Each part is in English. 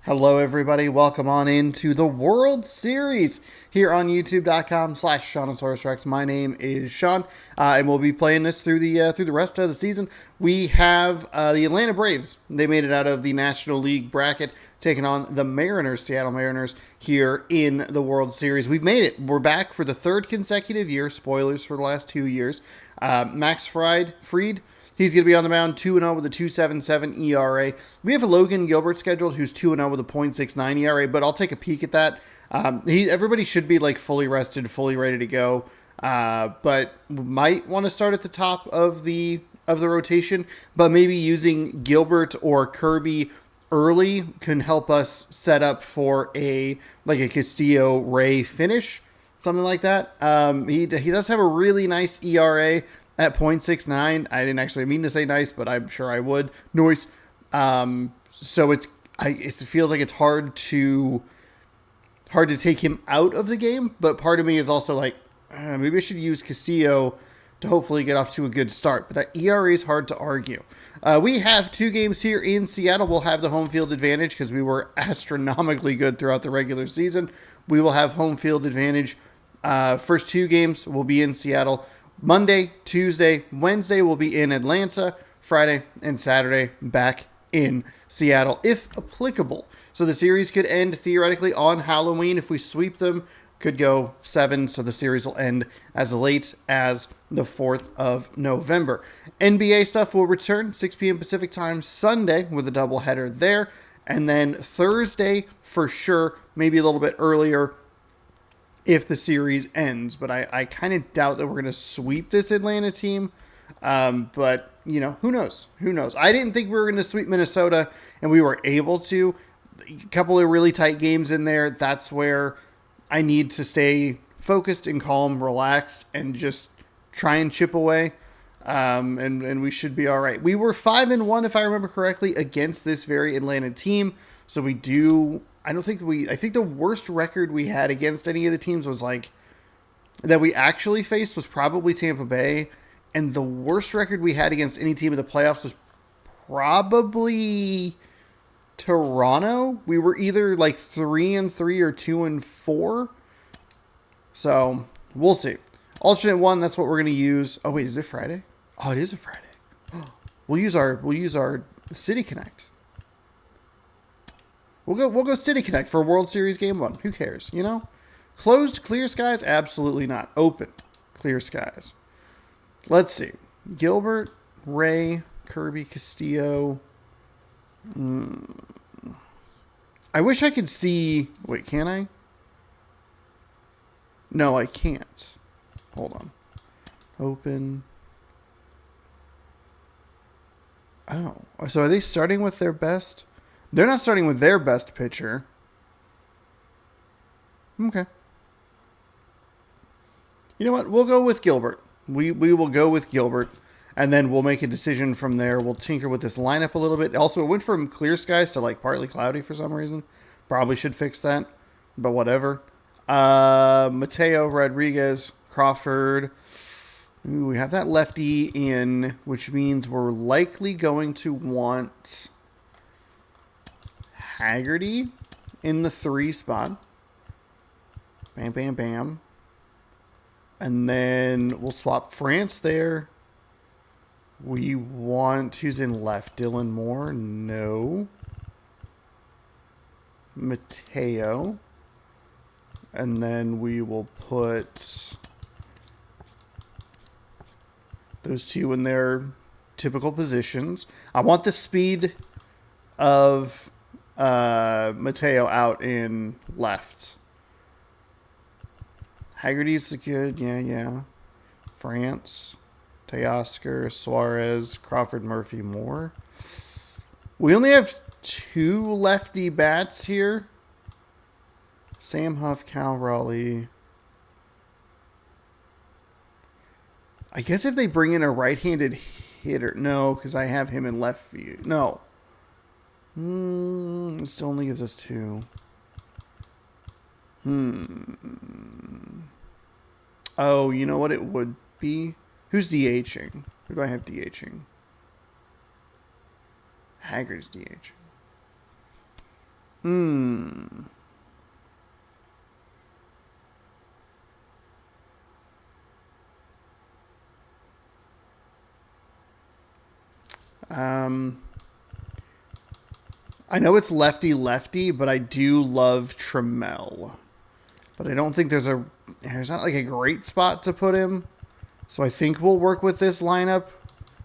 Hello, everybody. Welcome on into the World Series here on YouTube.com/SeanOsaurusRex. My name is Sean, and we'll be playing this through the rest of the season. We have the Atlanta Braves. They made it out of the National League bracket, taking on the Mariners, Seattle Mariners, here in the World Series. We've made it. We're back for the third consecutive year. Spoilers for the last 2 years. Max Fried. He's going to be on the mound, 2-0 with a 2.77 ERA. We have a Logan Gilbert scheduled who's 2-0 with a .69 ERA, but I'll take a peek at that. Everybody should be like fully rested, fully ready to go, but might want to start at the top of the rotation. But maybe using Gilbert or Kirby early can help us set up for a Castillo Ray finish, something like that. He does have a really nice ERA. At .69, I didn't actually mean to say nice, but I'm sure I would. Noise. So it feels like it's hard to take him out of the game, but part of me is also like, maybe I should use Castillo to hopefully get off to a good start. But that ERA is hard to argue. We have 2 games here in Seattle. We'll have the home field advantage because we were astronomically good throughout the regular season. We will have home field advantage. First 2 games will be in Seattle. Monday, Tuesday, Wednesday will be in Atlanta. Friday and Saturday back in Seattle, if applicable. So the series could end theoretically on Halloween. If we sweep them, could go 7. So the series will end as late as the 4th of November. NBA stuff will return 6 p.m. Pacific time Sunday with a doubleheader there. And then Thursday for sure, maybe a little bit earlier, if the series ends. But I kind of doubt that we're going to sweep this Atlanta team. But, who knows? I didn't think we were going to sweep Minnesota, and we were able to. A couple of really tight games in there. That's where I need to stay focused and calm, relaxed, and just try and chip away. And we should be all right. We were 5-1, if I remember correctly, against this very Atlanta team. So we do... I think the worst record we had against any of the teams was that we actually faced was probably Tampa Bay. And the worst record we had against any team in the playoffs was probably Toronto. We were either 3-3 or 2-4. So we'll see. Alternate 1, that's what we're going to use. Oh wait, is it Friday? Oh, it is a Friday. We'll use our City Connect. We'll go City Connect for World Series Game 1. Who cares, Closed, clear skies? Absolutely not. Open, clear skies. Let's see. Gilbert, Ray, Kirby, Castillo. I wish I could see... Wait, can I? No, I can't. Hold on. Open. Oh, so are they starting with their best... They're not starting with their best pitcher. Okay. You know what? We'll go with Gilbert. We will go with Gilbert, and then we'll make a decision from there. We'll tinker with this lineup a little bit. Also, it went from clear skies to partly cloudy for some reason. Probably should fix that, but whatever. Mateo, Rodriguez, Crawford. Ooh, we have that lefty in, which means we're likely going to want... Haggerty in the 3 spot. Bam, bam, bam. And then we'll swap France there. We want... Who's in left? Dylan Moore? No. Mateo. And then we will put those 2 in their typical positions. I want the speed of... Mateo out in left. Haggerty's good. Yeah. France, Teoscar, Suarez, Crawford, Murphy, Moore. We only have 2 lefty bats here. Sam Huff, Cal Raleigh. I guess if they bring in a right-handed hitter. No, because I have him in left field. No. It still only gives us 2. Oh, you know what it would be? Who's DHing? Who do I have DHing? Haggard's DHing. Hmm. I know it's lefty-lefty, but I do love Trammell. But I don't think there's not like a great spot to put him. So I think we'll work with this lineup.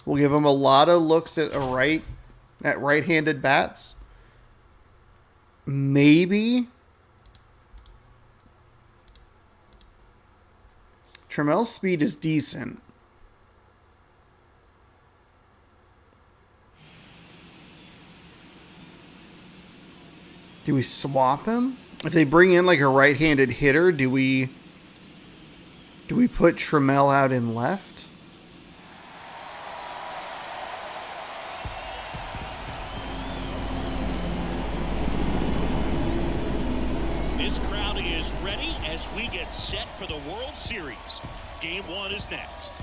We'll give him a lot of looks at right-handed bats. Maybe Trammell's speed is decent. Do we swap him? If they bring in like a right-handed hitter, do we put Trammell out in left? This crowd is ready as we get set for the World Series. Game 1 is next.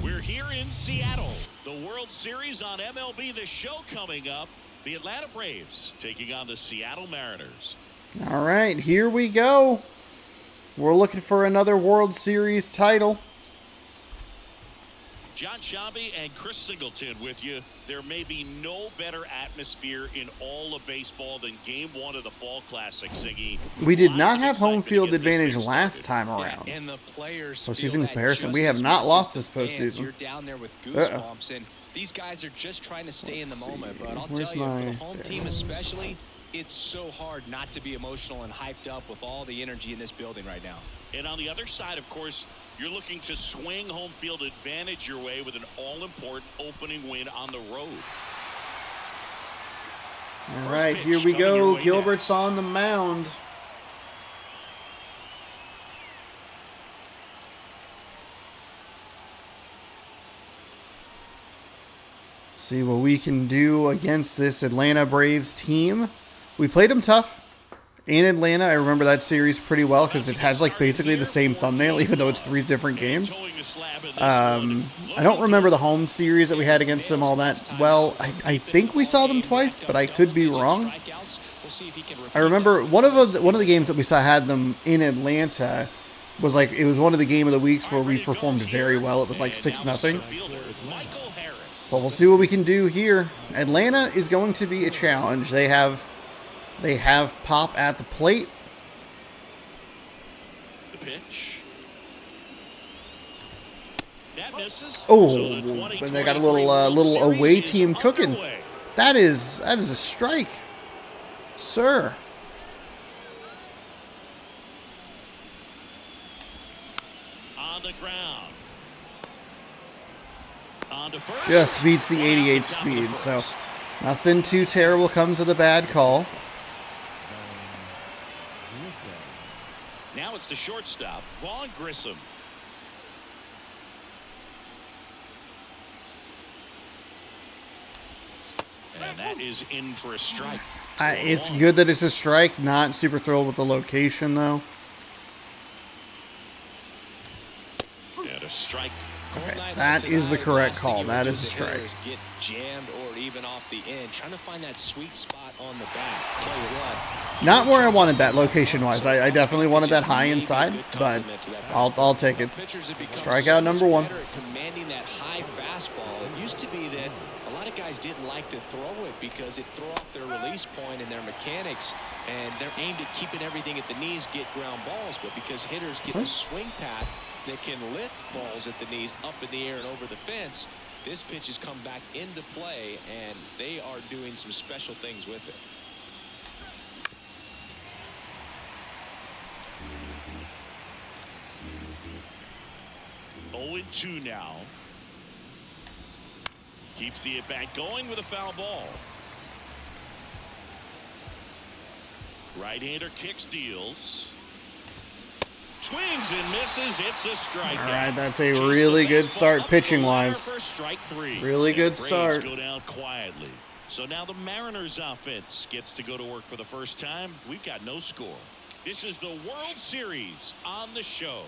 We're here in Seattle. The World Series on MLB The Show coming up. The Atlanta Braves taking on the Seattle Mariners. All right, here we go. We're looking for another World Series title. John Shambi and Chris Singleton with you. There may be no better atmosphere in all of baseball than Game 1 of the Fall Classic, Siggy. We did not have home field advantage last time around. And the players postseason comparison, we have not lost this postseason. You're down there with goosebumps, and these guys are just trying to stay in the moment. But I'll tell you, for the home team especially, it's so hard not to be emotional and hyped up with all the energy in this building right now. And on the other side, of course, you're looking to swing home field advantage your way with an all-important opening win on the road. All right, here we go. Gilbert's on the mound. See what we can do against this Atlanta Braves team. We played them tough in Atlanta. I remember that series pretty well because it has like basically the same thumbnail, even though it's 3 different games. I don't remember the home series that we had against them all that well. I think we saw them twice, but I could be wrong. I remember one of the games that we had them in Atlanta was like, it was one of the game of the weeks where we performed very well. It was like 6-0. But we'll see what we can do here. Atlanta is going to be a challenge. They have Pop at the plate. The pitch. That misses. Oh, So and they got a little away team cooking. That is a strike, sir. On the ground. On to first. Just beats the 88 speed, so nothing too terrible comes of the bad call. Now it's the shortstop, Vaughn Grissom. And that is in for a strike. It's good that it's a strike. Not super thrilled with the location, though. And a strike. Okay, that is the correct call. That is a strike. Get jammed or even off the end, trying to find that sweet spot on the bat. Tell you what, not where I wanted that location-wise. I definitely wanted that high inside, but I'll take it. Strikeout number 1. Commanding that high fastball. It used to be that a lot of guys didn't like to throw it because it threw off their release point and their mechanics, and they're aimed at keeping everything at the knees, get ground balls, but because hitters get a swing path that can lift balls at the knees up in the air and over the fence, this pitch has come back into play, and they are doing some special things with it. Oh, 0-2 now. Keeps the at-bat going with a foul ball. Right-hander kicks, deals. Swings and misses. It's a strikeout. All right, that's a really good start pitching-wise. Really good start. Go down quietly. So now the Mariners offense gets to go to work for the first time. We've got no score. This is the World Series on the show.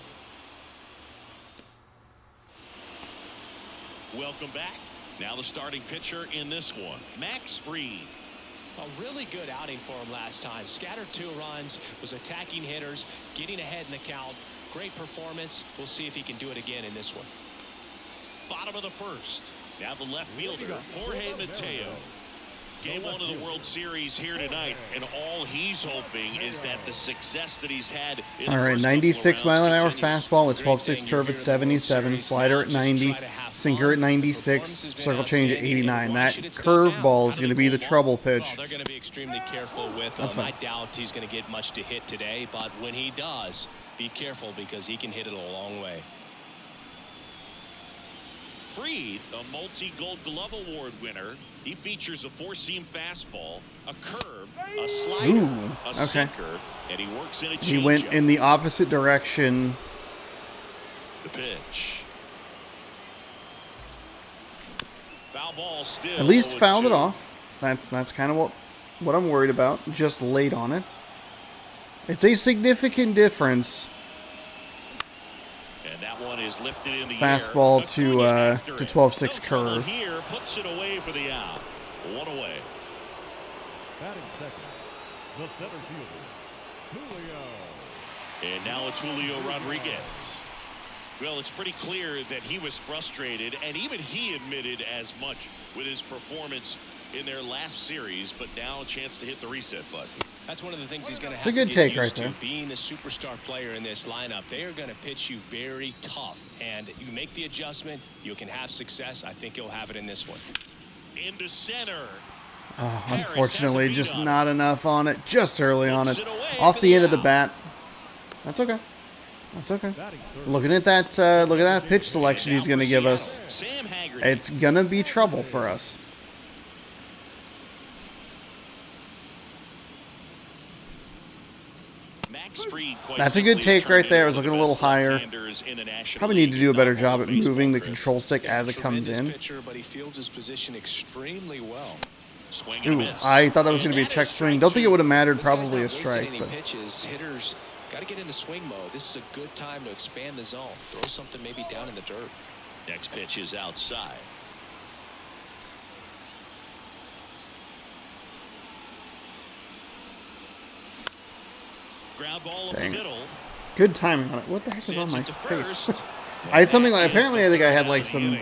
Welcome back. Now the starting pitcher in this one, Max Fried. A really good outing for him last time. Scattered 2 runs, was attacking hitters, getting ahead in the count. Great performance. We'll see if he can do it again in this one. Bottom of the first. Now the left fielder, Jorge Mateo. Game 1 of the World Series here tonight, and all he's hoping is that the success that he's had in All right, 96 mile an hour fastball, a 12-6 curve at 77, slider at 90, sinker at 96, circle change at 89. That curveball is going to be the trouble pitch. They're going to be extremely careful with him. I doubt he's going to get much to hit today, but when he does, be careful because he can hit it a long way. Fried, a multi-Gold Glove Award winner. He features a 4-seam fastball, a curve, a slider, a sinker, and he works in a changeup. He went in the opposite direction. The pitch. Foul ball still. At least fouled it off. That's kind of what I'm worried about. Just laid on it. It's a significant difference. And that one is lifted in the fastball air. to 12-6 curve. Here puts it away for the out. 1 away. Batting second, the center fielder, Julio. And now it's Julio Rodriguez. Well, it's pretty clear that he was frustrated, and even he admitted as much with his performance in their last series, but now a chance to hit the reset button. That's one of the things he's going to have to get used right there. to. Being the superstar player in this lineup, they are going to pitch you very tough, and you make the adjustment, you can have success. I think you'll have it in this one. Into center. Oh, unfortunately, just not enough on it. Just early on it. Off the end of the bat. That's okay. That's okay. Looking at that pitch selection he's going to give us. It's going to be trouble for us. That's a good take right there. I was looking a little higher. Probably need to do a better job at moving the control stick as it comes in. But he fields his position extremely well. Ooh, I thought that was going to be a check swing. Don't think it would have mattered. Probably a strike. But Hitters got to get into swing mode. This is a good time to expand the zone. Throw something maybe down in the dirt. Next pitch is outside. Ground ball up the middle. Good timing on it. What the heck is on my face? I had something like, apparently I think I had like some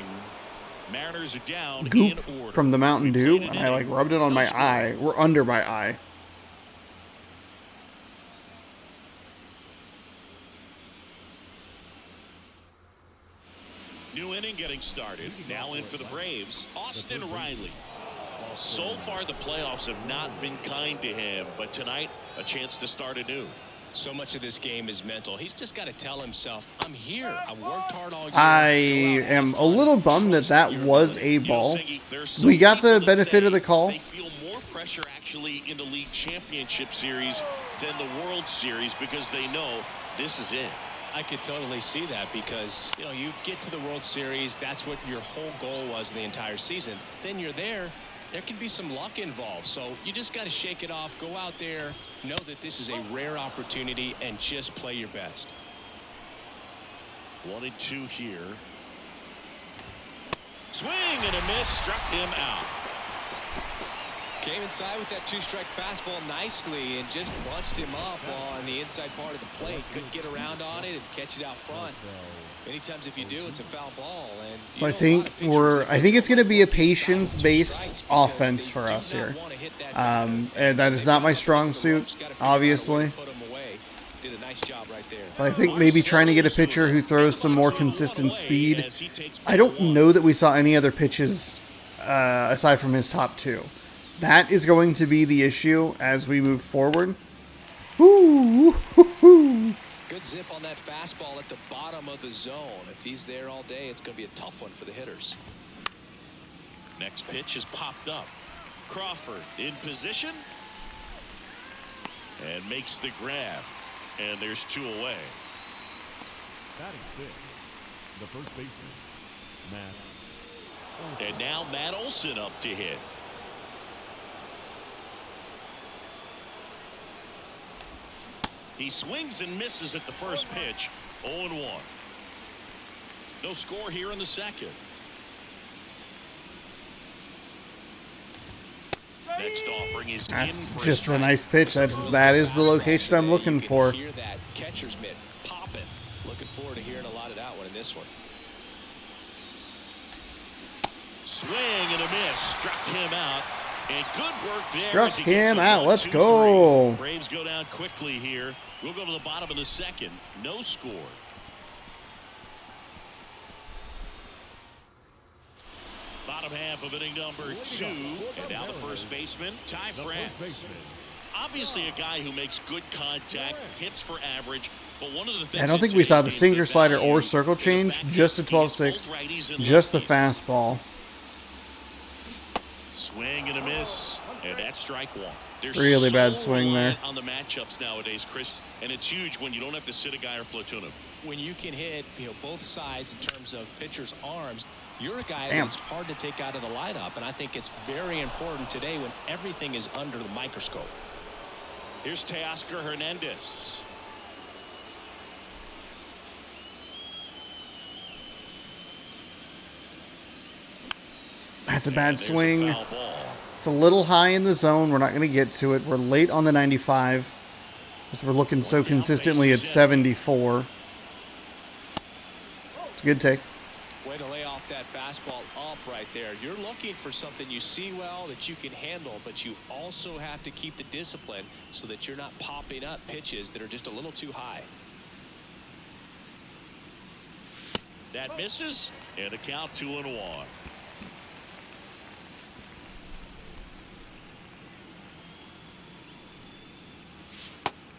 goop from the Mountain Dew, and I like rubbed it on my eye, or under my eye. New inning getting started. Now in for the Braves, Austin Riley. So far, the playoffs have not been kind to him, but tonight, a chance to start anew. So much of this game is mental. He's just got to tell himself, I'm here. I worked hard all year. I am a little bummed that was a ball. We got the benefit of the call. They feel more pressure actually in the league championship series than the World Series because they know this is it. I could totally see that because, you know, you get to the World Series. That's what your whole goal was the entire season. Then you're there. There can be some luck involved. So you just got to shake it off. Go out there. Know that this is a rare opportunity and just play your best. 1-2 here. Swing and a miss. Struck him out. Came inside with that 2-strike fastball nicely and just bunched him up on the inside part of the plate. Couldn't get around on it and catch it out front. Many times if you do, it's a foul ball. And so I think it's going to be a patience-based offense for us here. And that is not my strong suit, obviously. But I think maybe trying to get a pitcher who throws some more consistent speed. I don't know that we saw any other pitches aside from his top two. That is going to be the issue as we move forward. Ooh, good zip on that fastball at the bottom of the zone. If he's there all day, it's going to be a tough one for the hitters. Next pitch is popped up. Crawford in position and makes the grab. And there's 2 away. Batting fifth, the first baseman, Matt. And now Matt Olson up to hit. He swings and misses at the first pitch. 0-1. No score here in the second. Next offering is That's in for just a strike. nice pitch. That is the location I'm looking for. Hear that catcher's mitt popping. Looking forward to hearing a lot of that one in this one. Swing and a miss. Struck him out. And good work there. Struck as he gets him a out. 1, Let's 2, go. 3. Braves go down quickly here. We'll go to the bottom of the second. No score. Bottom half of inning number 2. And now the first baseman, Ty France. Obviously a guy who makes good contact, hits for average. But one of the things I don't think we saw the sinker, slider, or circle change. Just a 12-6. Just the fastball. Swing and a miss, and that's strike one. There's Really so bad swing there. on the matchups nowadays, Chris, and it's huge when you don't have to sit a guy or platoon him. When you can hit, both sides in terms of pitchers' arms, you're a guy Damn. that's hard to take out of the lineup, and I think it's very important today when everything is under the microscope. Here's Teoscar Hernandez. That's a And bad there's a swing. foul ball. It's a little high in the zone. We're not going to get to it. We're late on the 95. Because we're looking so consistently at 74. It's a good take. Way to lay off that fastball up right there. You're looking for something you see well that you can handle, but you also have to keep the discipline so that you're not popping up pitches that are just a little too high. That misses, and the count 2-1.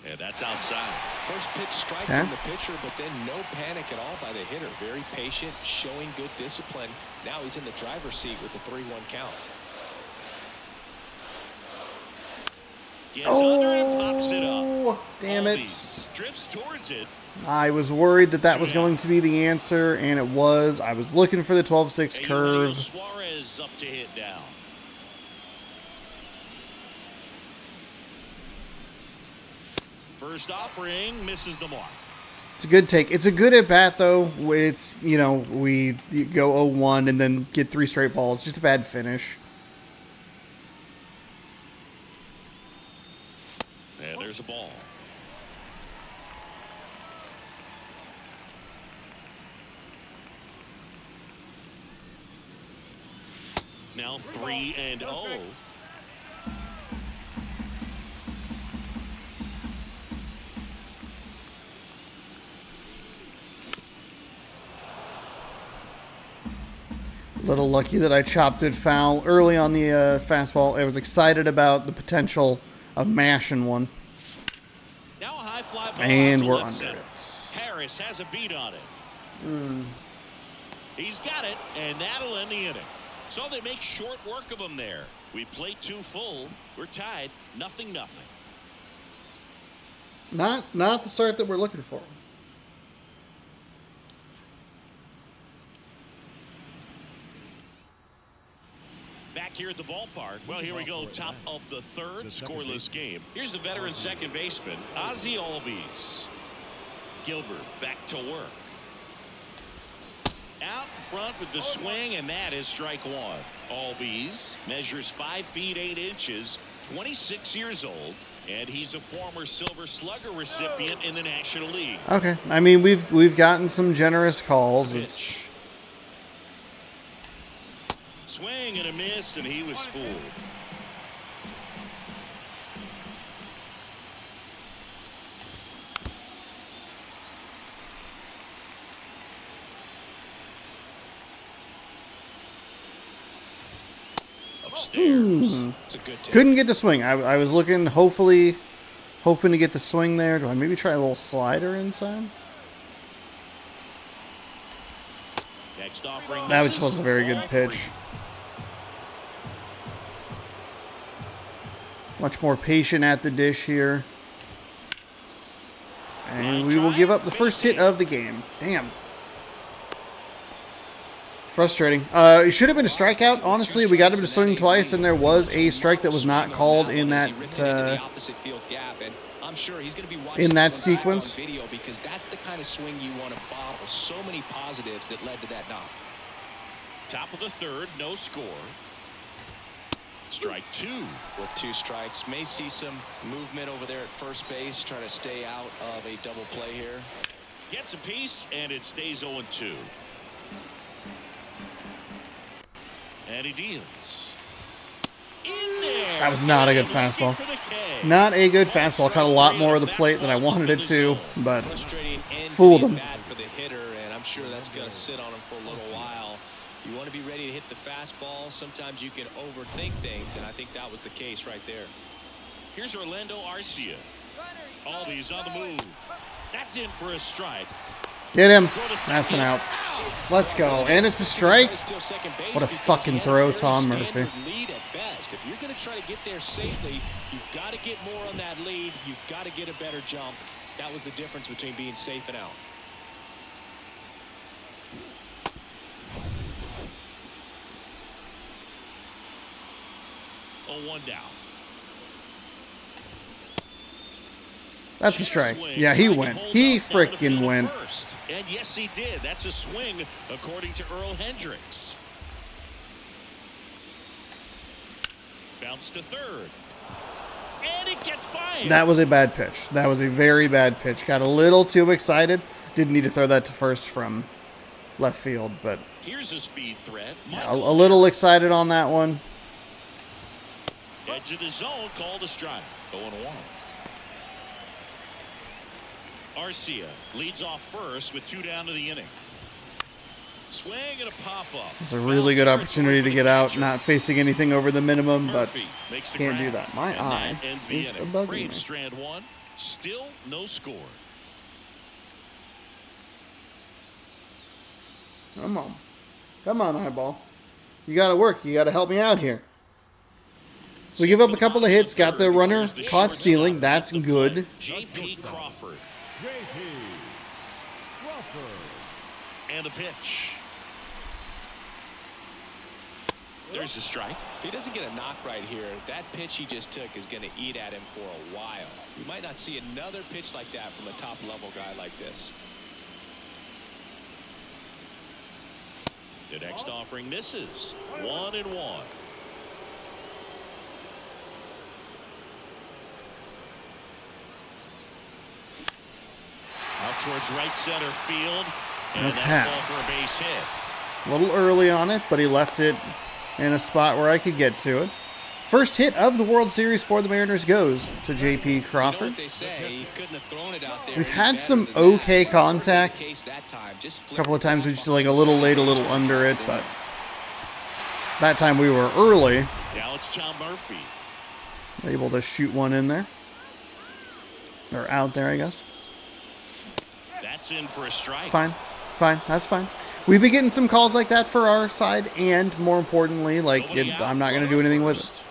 And that's outside. First pitch strike from the pitcher, but then no panic at all by the hitter. Very patient, showing good discipline. Now he's in the driver's seat with the 3-1 count. Gets under and pops it up. Damn it. Albies drifts towards it. I was worried that was going to be the answer, and it was. I was looking for the 12-6 curve. Suarez up to hit now. First offering misses the mark. It's a good take. It's a good at bat though. It's we go 0-1 and then get 3 straight balls. Just a bad finish. And there's a ball. Now 3-0. Little lucky that I chopped it foul early on the fastball. I was excited about the potential of mashing one. Now a high fly ball And out to we're left under center. it. Harris has a beat on it. He's got it, and that'll end the inning. So they make short work of him there. We played 2 full. We're tied, 0-0. Not the start that we're looking for. Back here at the ballpark. Well, here we go. Top of the third, scoreless game. Here's the veteran second baseman, Ozzie Albies. Gilbert back to work. Out front with the swing, and that is strike one. Albies measures 5 feet 8 inches, 26 years old, and he's a former Silver Slugger recipient in the National League. Okay, I mean we've gotten some generous calls. It's swing and a miss, and he was fooled. Upstairs. It's a good take. couldn't get the swing. I was looking, hoping to get the swing there. Do I maybe try a little slider inside? Next offering. That just wasn't a very good pitch. Much more patient at the dish here. And we will give up the first hit of the game. Damn. Frustrating. It should have been a strikeout. Honestly, we got him to swing twice, and there was a strike that was not called in that in that sequence. Video because that's the kind of swing you want to bottle. So many positives that led to that knock. Top of the third, no score. Strike 2. With 2 strikes, may see some movement over there at first base, trying to stay out of a double play here. Gets a piece, and it stays 0-2. And he deals. In there. That was not a good fastball. Not a good fastball. Caught a lot more of the plate than I wanted it to, but fooled him. Bad for the hitter, and I'm sure that's going to sit on him for a little while. You want to be ready to hit the fastball. Sometimes you can overthink things, and I think that was the case right there. Here's Orlando Arcia. Always on the move. That's in for a strike. Get him. That's an out. Let's go. And it's a strike. What a fucking throw, Tom Murphy. If you're going to try to get there safely, you've got to get more on that lead. You've got to get a better jump. That was the difference between being safe and out. Oh, 1 down. That's a strike. Yeah, he went. He freaking went. And yes, he did. That's a swing, according to Earl Hendricks. Bounce to third. And it gets by him. That was a bad pitch. That was a very bad pitch. Got a little too excited. Didn't need to throw that to first from left field, but here's a speed threat. a little excited on that one. Edge of the zone, called a strike. 0-1. Arcia leads off first with 2 down to the inning. Swing and a pop-up. It's a really good opportunity to get out, not facing anything over the minimum, but can't do that. My eye is bugging me. Strand 1, still no score. Come on. Come on, eyeball. You got to work. You got to help me out here. So we give up a couple of hits, got the runner caught stealing. That's good. J.P. Crawford. J.P. Crawford. And a pitch. There's the strike. If he doesn't get a knock right here, that pitch he just took is going to eat at him for a while. You might not see another pitch like that from a top-level guy like this. The next offering misses. 1-1. Out towards right center field. And that's ball for a base hit. A little early on it, but he left it in a spot where I could get to it. First hit of the World Series for the Mariners goes to J.P. Crawford. We've had some okay contact. A couple of times we just like a little late, a little under it, but that time we were early. Now it's Tom Murphy. Able to shoot one in there. Or out there, I guess. That's in for a strike. Fine. Fine. That's fine. We've been getting some calls like that for our side, and more importantly, like I'm not going to do anything with it.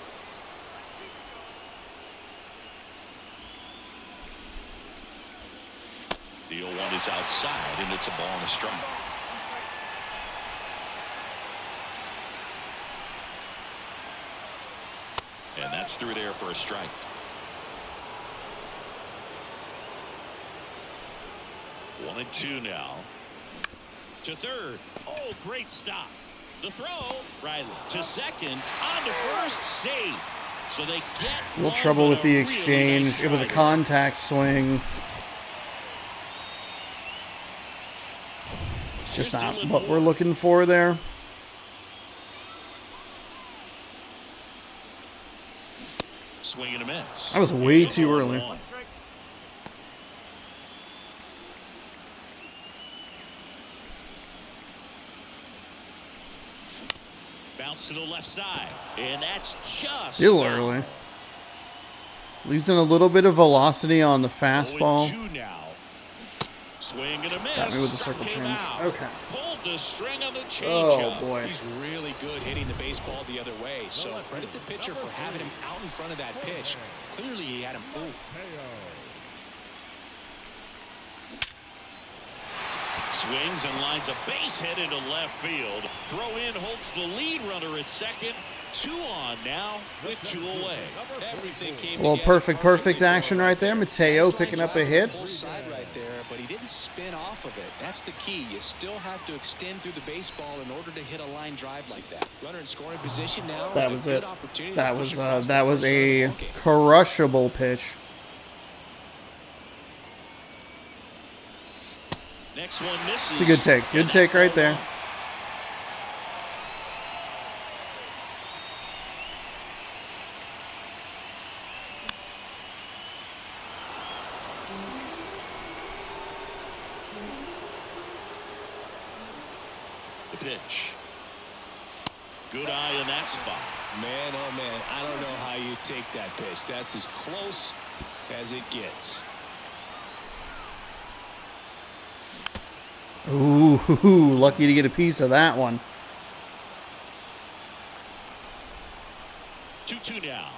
The 0-1 is outside, and it's a ball and a strike. And that's through there for a strike. One and two now. To third. Oh, great stop. The throw. Riley to second. On to first. Save. So they get a little trouble with the exchange. It was a contact swing. It's just not what we're looking for there. Swing and a miss. That was way too early. Bounce to the left side, and that's just still early. Losing a little bit of velocity on the fastball. Swing and a miss. Got me with the circle change. Okay. Pulled the string on the change. Oh boy. He's really good hitting the baseball the other way. So credit the pitcher for having him out in front of that pitch. Clearly he had him fooled. Swings and lines a base hit into left field. Throw in holds the lead runner at second. 2 on now with 2 away. Everything came well, perfect action right there. Mateo picking up a hit. but he didn't spin off of it. That's the key. You still have to extend through the baseball in order to hit a line drive like that. Runner in scoring position now. That was it. That was a Okay. crushable pitch. Next one misses. It's a good take. Good take right there. The pitch. Good eye in that spot. Man, oh man, I don't know how you take that pitch. That's as close as it gets. Ooh, lucky to get a piece of that one. 2-2 now.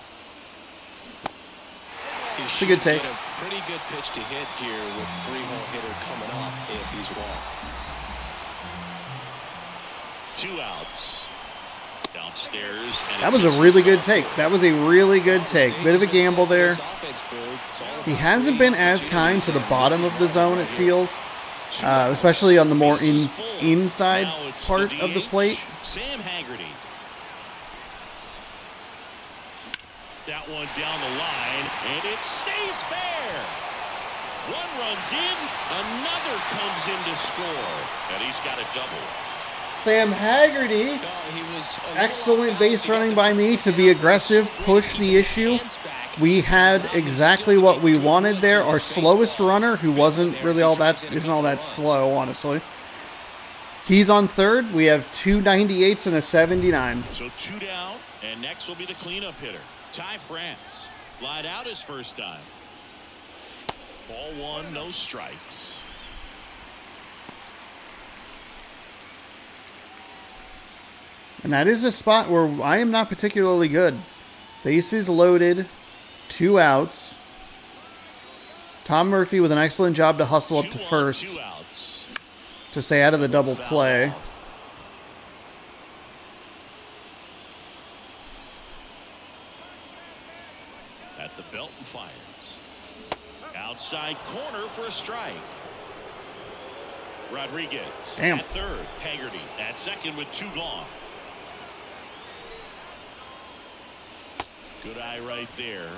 It's a good take. A pretty good pitch to hit here with 3-hole hitter coming up if he's wrong. 2 outs. Downstairs. And That was a really good take. That was a really good take. Bit of a gamble there. He hasn't been as kind to the bottom of the zone, it feels. Especially on the more inside part of the plate. Sam Haggerty. That one down the line, and it stays fair. One runs in, another comes in to score, and he's got a double. Sam Haggerty. Excellent base running by me to be aggressive, push the issue. We had exactly what we wanted there. Our slowest runner, who isn't all that slow, honestly. He's on third. We have 2 98s and a 79. So 2 down, and next will be the cleanup hitter, Ty France. Flied out his first time. Ball 1, no strikes. And that is a spot where I am not particularly good. Bases loaded. 2 outs. Tom Murphy with an excellent job to hustle up to first to stay out of the double play. At the belt and fires. Outside corner for a strike. Rodriguez Damn. at third. Haggerty at second with 2 gone. Good eye right there.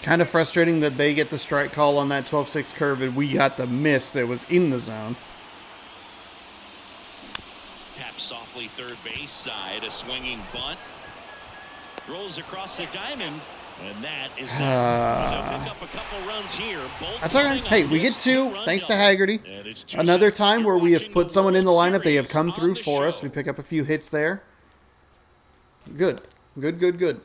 Kind of frustrating that they get the strike call on that 12-6 curve and we got the miss that was in the zone. Tap softly third base side. A swinging bunt. Rolls across the diamond. And that is that. Pick up a couple runs here. Both That's all right. Hey, we get 2 thanks to Haggerty. Another time where we have put someone in the lineup. They have come through for us. We pick up a few hits there. Good. Good.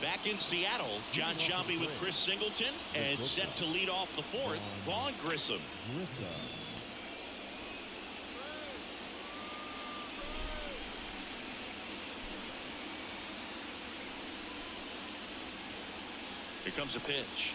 Back in Seattle, John Sciambi with Chris Singleton, and set to lead off the 4th, Vaughn Grissom. Here comes a pitch.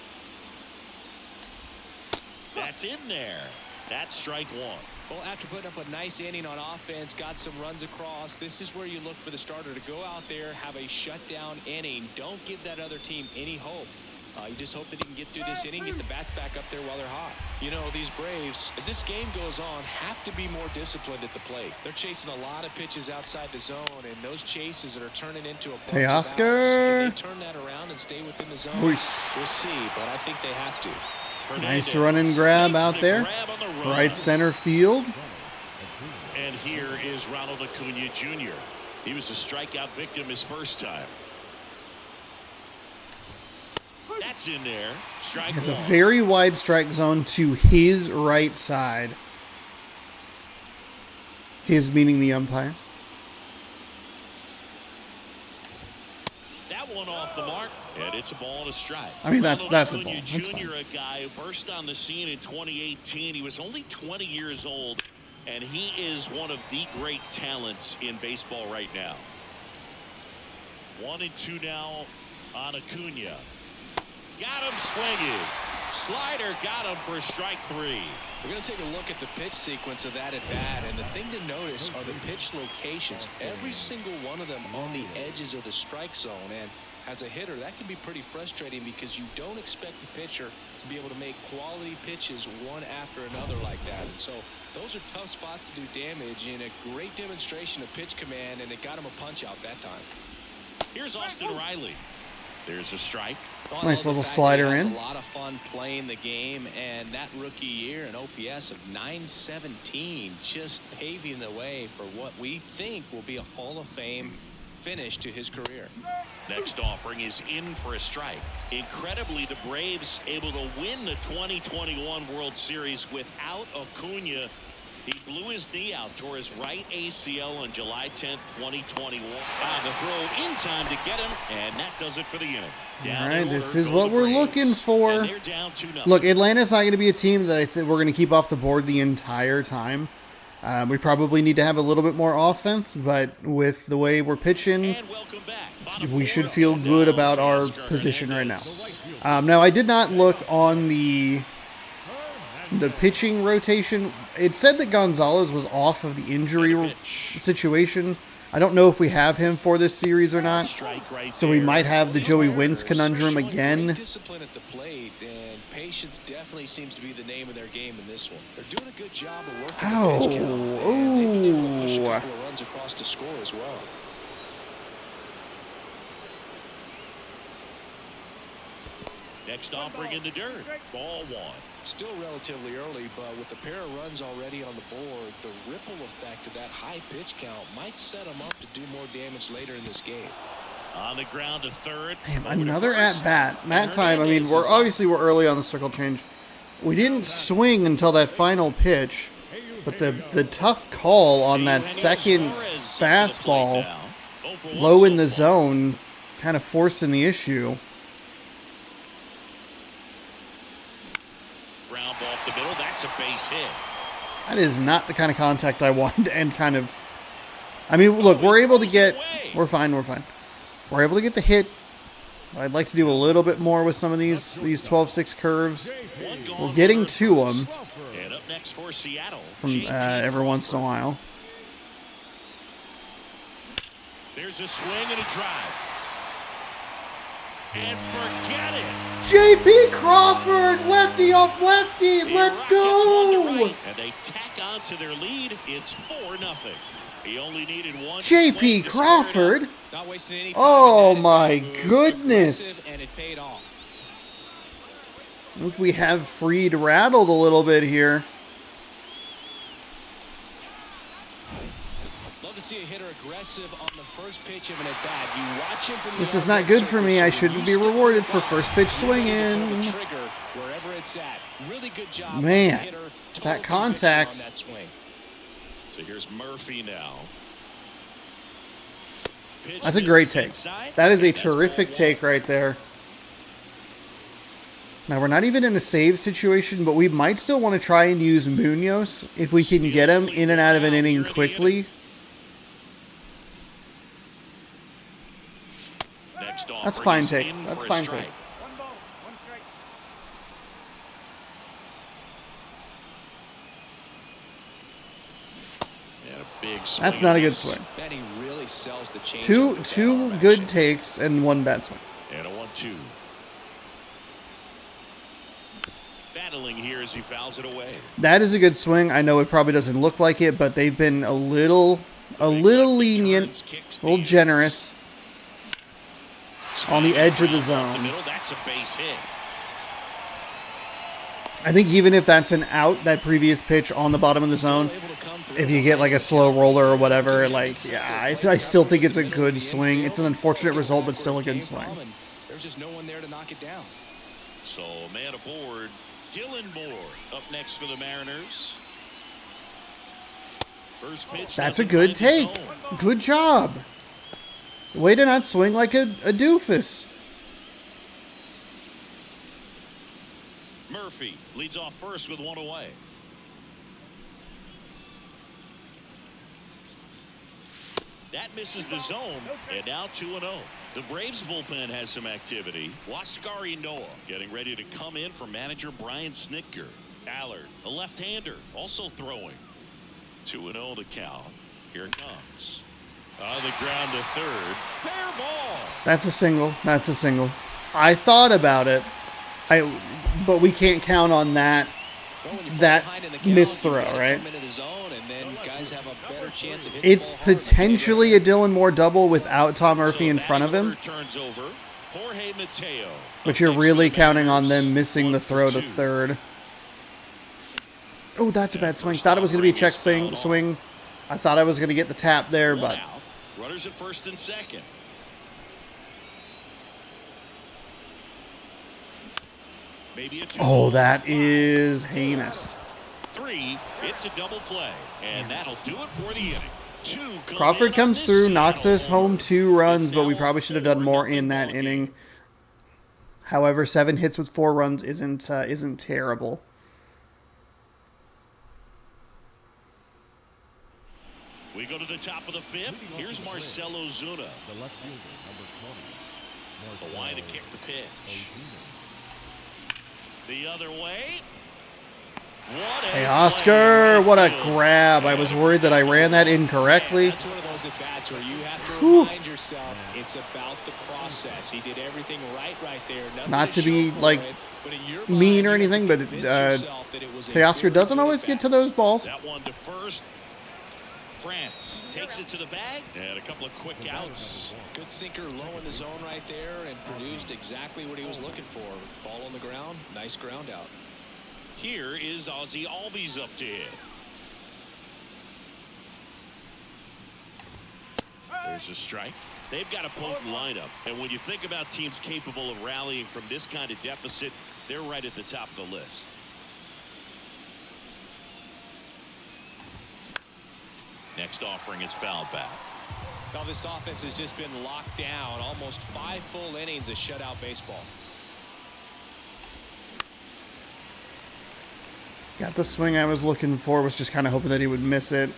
That's in there. That's strike 1. Well, after putting up a nice inning on offense, got some runs across, this is where you look for the starter to go out there, have a shutdown inning. Don't give that other team any hope. You just hope that he can get through this inning, get the bats back up there while they're hot. You know, these Braves, as this game goes on, have to be more disciplined at the plate. They're chasing a lot of pitches outside the zone, and those chases that are turning into a bunch of outs, can they turn that around and stay within the zone? We'll see, but I think they have to. Nice run and grab out there. Right center field. And here is Ronald Acuna Jr. He was a strikeout victim his first time. That's in there. Strike 1. It's a very wide strike zone to his right side. His meaning the umpire. That one off the mark. And it's a ball and a strike. I mean, that's a ball. That's Jr., a guy who burst on the scene in 2018. He was only 20 years old, and he is one of the great talents in baseball right now. 1-2 now on Acuna. Got him swinging. Slider got him for strike 3. We're going to take a look at the pitch sequence of that at bat, and the thing to notice are the pitch locations. Every single one of them on the edges of the strike zone, and as a hitter, that can be pretty frustrating because you don't expect the pitcher to be able to make quality pitches one after another like that. And so those are tough spots to do damage, and a great demonstration of pitch command, and it got him a punch out that time. Here's Austin Riley. There's a strike. Well, Nice little slider in. A lot of fun playing the game, and that rookie year, an OPS of 917, just paving the way for what we think will be a Hall of Fame finish to his career. Next offering is in for a strike. Incredibly, the Braves able to win the 2021 World Series without Acuna. He blew his knee out, tore his right ACL on July 10th, 2021. The throw in time to get him, and that does it for the inning. All right, this is what we're looking for. Look, Atlanta's not going to be a team that I think we're going to keep off the board the entire time. We probably need to have a little bit more offense, but with the way we're pitching, we should feel good about our position right now. Now, I did not look on the pitching rotation. It said that Gonzalez was off of the injury situation. I don't know if we have him for this series or not. So we might have the Joey Wentz conundrum again. Discipline at the plate, and patience definitely seems to be the name of their game in this one. They're doing a good job of working the pitch count, and they've been able to push a couple of runs across to score as well. Next offering in the dirt. Ball one. Still relatively early, but with a pair of runs already on the board, the ripple effect of that high pitch count might set them up to do more damage later in this game. On the ground to third. Damn, another at bat. That time, I mean, we're early on the circle change. We didn't swing until that final pitch, but the tough call on that second fastball, low in the zone, kind of forcing the issue. The middle, that's a base hit. That is not the kind of contact I want, and kind of, I mean, look, we're able to get, we're fine. We're able to get the hit. I'd like to do a little bit more with some of these 12-6 curves. We're getting to them And up next for Seattle, from every once in a while. There's a swing and a drive. And forget it. J.P. Crawford, lefty off lefty. Let's go. And they tack on to their lead. It's 4-0. He only needed one. J.P. Crawford. Not wasting any time. Oh my goodness. And it paid off. Look, we have Freed rattled a little bit here. Love to see a hitter aggressive on the first pitch of an at-bat. You watch him from This is not good for me. I shouldn't be rewarded for first pitch swinging. Wherever it's at. Really good job. Man, that contact. So here's Murphy now. That's a great take. That is a terrific take right there. Now, we're not even in a save situation, but we might still want to try and use Munoz if we can get him in and out of an inning quickly. That's fine take. That's fine take. That's not a good swing. Two good takes and one bad swing. And a 1-2. Battling here as he fouls it away. That is a good swing. I know it probably doesn't look like it, but they've been a little lenient, a little generous on the edge of the zone. That's a base hit. I think even if that's an out, that previous pitch on the bottom of the zone, if you get like a slow roller or whatever, like, yeah, I still think it's a good swing. It's an unfortunate result, but still a good swing. There's just no one there to knock it down. So, man aboard, Dylan Moore up next for the Mariners. First pitch. That's a good take. Good job. Way to not swing like a doofus. Murphy leads off first with one away. That misses the zone, and now 2-0. The Braves bullpen has some activity. Huascar Noah getting ready to come in for manager Brian Snitker. Allard, a left-hander, also throwing. 2-0 to count. Here it comes. On the ground to third. Fair ball. That's a single. That's a single. I thought about it. But we can't count on that missed throw, right? It's potentially a Dylan Moore double without Tom Murphy in front of him. But you're really counting on them missing the throw to third. Oh, that's a bad swing. Thought it was going to be a check swing. I thought I was going to get the tap there, but... Runners at first and second. Oh, that is heinous. 3, it's a double play, and that'll do it for the inning. Crawford comes through, knocks us home 2 runs, but we probably should have done more in that inning. However, 7 hits with 4 runs isn't terrible. We go to the top of the 5th. Here's Marcell Ozuna. The left fielder, number 20. The line to kick the pitch. The other way. Hey, Oscar, what a grab. I was worried that I ran that incorrectly. That's one of those at-bats where you have to remind yourself it's about the process. He did everything right there. Not to be, like, mean or anything, but Teoscar doesn't always get to those balls. That one to first. France takes it to the bag, and a couple of quick outs. Good sinker low in the zone right there, and produced exactly what he was looking for. Ball on the ground, nice ground out. Here is Ozzie Albies up to hit. There's a strike. They've got a potent lineup, and when you think about teams capable of rallying from this kind of deficit, they're right at the top of the list. Next offering is fouled back. Now this offense has just been locked down. Almost 5 full innings of shutout baseball. Got the swing I was looking for. Was just kind of hoping that he would miss it.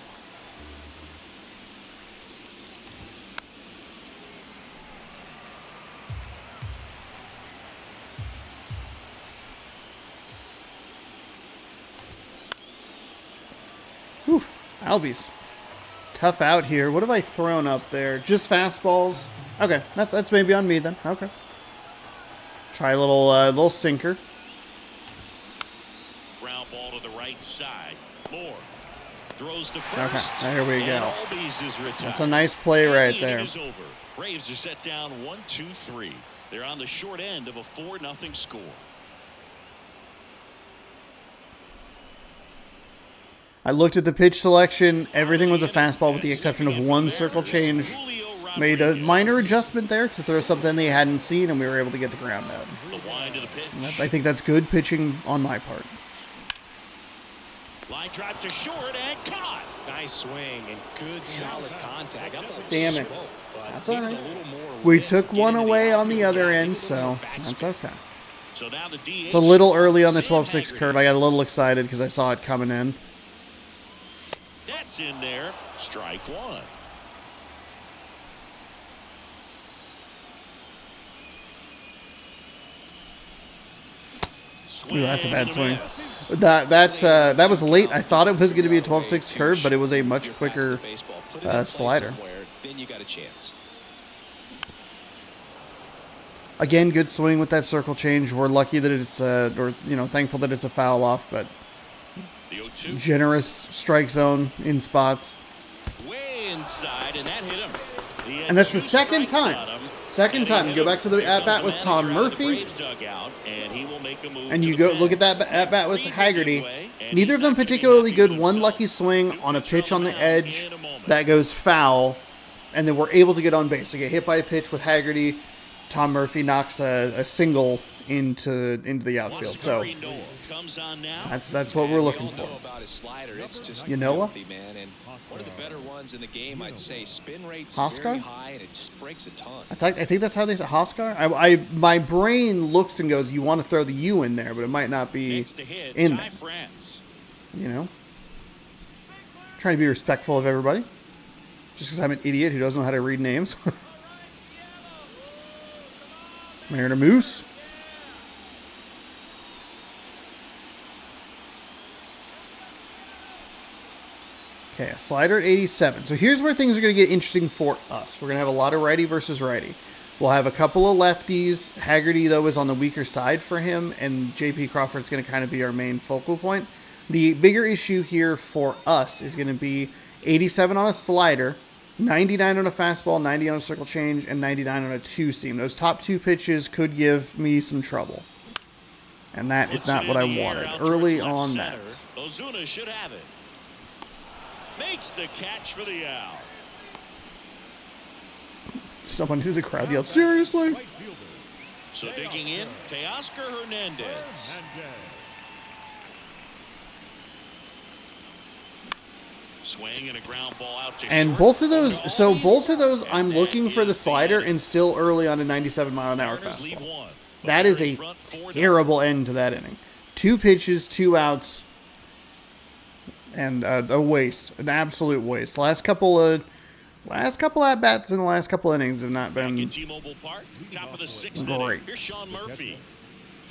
Whew. Albies. Tough out here. What have I thrown up there? Just fastballs. Okay, that's maybe on me then. Okay. Try a little sinker. Ground ball to the right side. Moore throws to first. Okay, there we go. Albies is retired. That's a nice play right there. Is over. Braves are set down 1-2-3. They're on the short end of a 4-0 score. I looked at the pitch selection. Everything was a fastball with the exception of one circle change. Made a minor adjustment there to throw something they hadn't seen, and we were able to get the ground out. I think that's good pitching on my part. Line drive to short and caught. Nice swing and good solid contact. Damn it. That's all right. We took one away on the other end, so that's okay. It's a little early on the 12-6 curve. I got a little excited because I saw it coming in. That's in there. Strike one. Ooh, that's a bad swing. That was late. I thought it was going to be a 12-6 curve, but it was a much quicker slider. Then you got a chance. Again, good swing with that circle change. We're lucky that it's thankful that it's a foul off, but generous strike zone in spots. Way inside, and that hit him. And that's the second time. Second time. You go back to the at-bat with Tom Murphy. And you go look at that at-bat with Haggerty. Neither of them particularly good. One lucky swing on a pitch on the edge that goes foul. And then we're able to get on base. So get hit by a pitch with Haggerty. Tom Murphy knocks a single into the outfield. So that's what we're looking for. You know what? One of the better ones in the game, I'd say. Spin rate's Hoskar? very high, and it just breaks a ton. I think that's how they say Hoskar. My brain looks and goes, you want to throw the U in there, but it might not be in there. You know? Trying to be respectful of everybody. Just because I'm an idiot who doesn't know how to read names. Mariner Moose. Okay, a slider at 87. So here's where things are going to get interesting for us. We're going to have a lot of righty versus righty. We'll have a couple of lefties. Haggerty, though, is on the weaker side for him, and J.P. Crawford's going to kind of be our main focal point. The bigger issue here for us is going to be 87 on a slider, 99 on a fastball, 90 on a circle change, and 99 on a two-seam. Those top two pitches could give me some trouble. And that is not what I wanted early on that. Ozuna should have it. Makes the catch for the out. Someone through the crowd yelled, seriously? Right fielder. So digging in, Teoscar Hernandez. Swing and a ground ball out to And short. both of those, I'm looking for the slider and still early on a 97 mile an hour fastball. That is a terrible end to that inning. 2 pitches, 2 outs, and a waste, an absolute waste. Last couple at bats in the last couple innings have not been T-Mobile Park, top of the 6th great. inning. Here's Sean Murphy.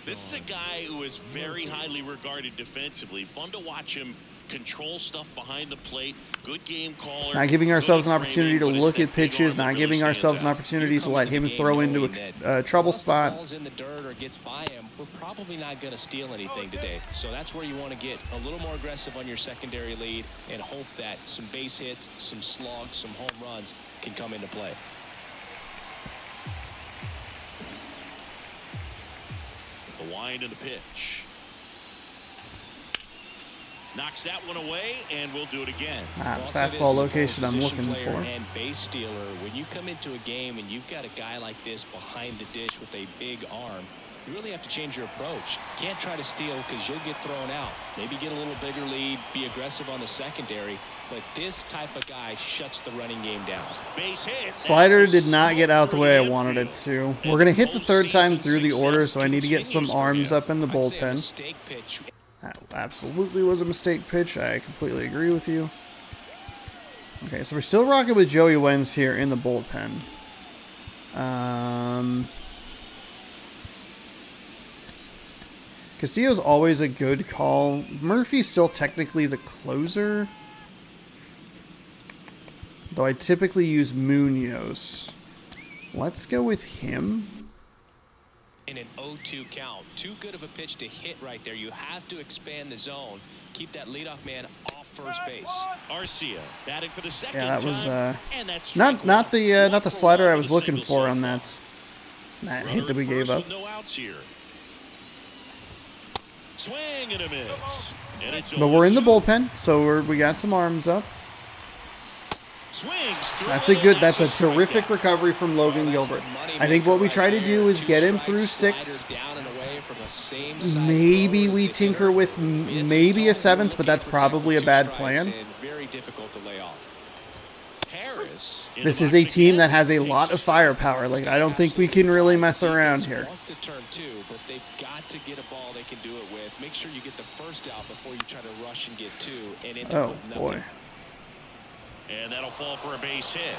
This is a guy who is very highly regarded defensively. Fun to watch him control stuff behind the plate. Good game caller. Not giving ourselves an opportunity to look at pitches, not giving ourselves an opportunity to let him throw into a trouble spot. Balls in the dirt or gets by him, we're probably not going to steal anything today. So that's where you want to get a little more aggressive on your secondary lead and hope that some base hits, some slugs, some home runs can come into play. The wind and the pitch. Knocks that one away, and we'll do it again. Fastball location I'm looking for. And base stealer, when you come into a game and you've got a guy like this behind the dish with a big arm, you really have to change your approach. Can't try to steal because you'll get thrown out. Maybe get a little bigger lead, be aggressive on the secondary, but this type of guy shuts the running game down. Base hit. Slider did not get out the way I wanted it to. We're going to hit the 3rd time through the order, so I need to get some arms up in the bullpen. Mistake pitch. That absolutely was a mistake pitch. I completely agree with you. Okay, so we're still rocking with Joey Wentz here in the bullpen. Castillo's always a good call. Murphy's still technically the closer, though I typically use Munoz. Let's go with him. In an 0-2 count, too good of a pitch to hit right there. You have to expand the zone, keep that leadoff man off first base. Arcia batting for the second Yeah, that was and that's not the slider I was looking for on that hit that we gave up. No outs here. Swing and a miss. And it's But we're in the 0-2. bullpen, so we got some arms up. Swings through. That's a terrific recovery from Logan Gilbert. I think what we try to do is get him through 6. Maybe we tinker with maybe a 7th, but that's probably a bad plan. Very difficult to lay off. Harris. This is a team that has a lot of firepower. Like, I don't think we can really mess around here. Wants to turn 2, but they've got to get a ball they can do it with. Make sure you get the first out before you try to rush and get 2 and end up with nothing. Boy. And that'll fall for a base hit.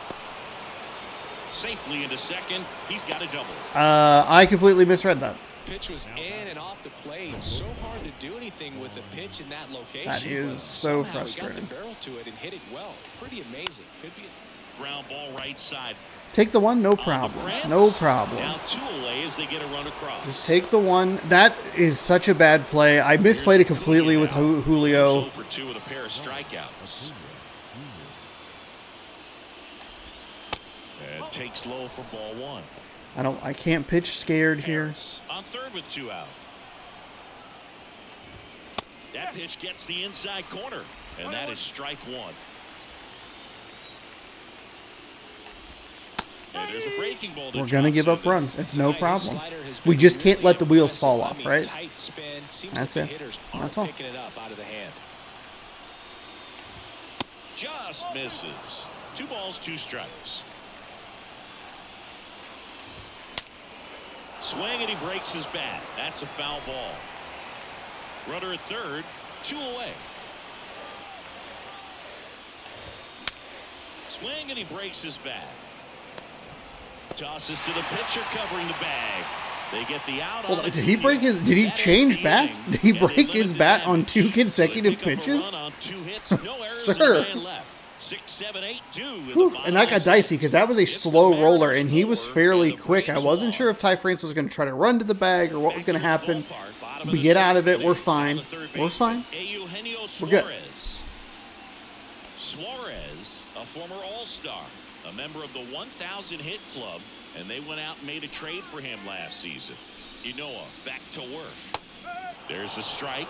Safely into second. He's got a double. I completely misread that. Pitch was in and off the plate. So hard to do anything with the pitch in that location. That is but so somehow frustrating. He got the barrel to it and hit it well. Pretty amazing. Could be a Ground ball right side. Take the one, no problem. No problem. Now 2 away as they get a run across. Just take the one. That is such a bad play. I misplayed it completely with Julio. For 2 with a pair of strikeouts. And takes low for ball 1. I can't pitch scared here. On third with 2 out. That pitch gets the inside corner, and that is strike 1. And there's a breaking ball. We're going to give up runs. It's no problem. We just can't let the wheels fall off, right? That's it. That's all. picking it up out of the hand. Just misses. 2 balls, 2 strikes. Swing and he breaks his bat. That's a foul ball. Runner at third, 2 away. Swing and he breaks his bat. Tosses to the pitcher covering the bag. They get the out. Hold on, did he break his? Did he change bats? Did he break his bat on 2 consecutive pitches? Sir. 6, 7, 8, 2. And that got dicey because that was a slow roller, and he was fairly quick. I wasn't sure if Ty France was going to try to run to the bag or what was going to happen. We get out of it. We're fine. We're fine. We're good. Suarez, a former All-Star, a member of the 1,000 hit club, and they went out and made a trade for him last season. Ynoa back to work. There's a strike.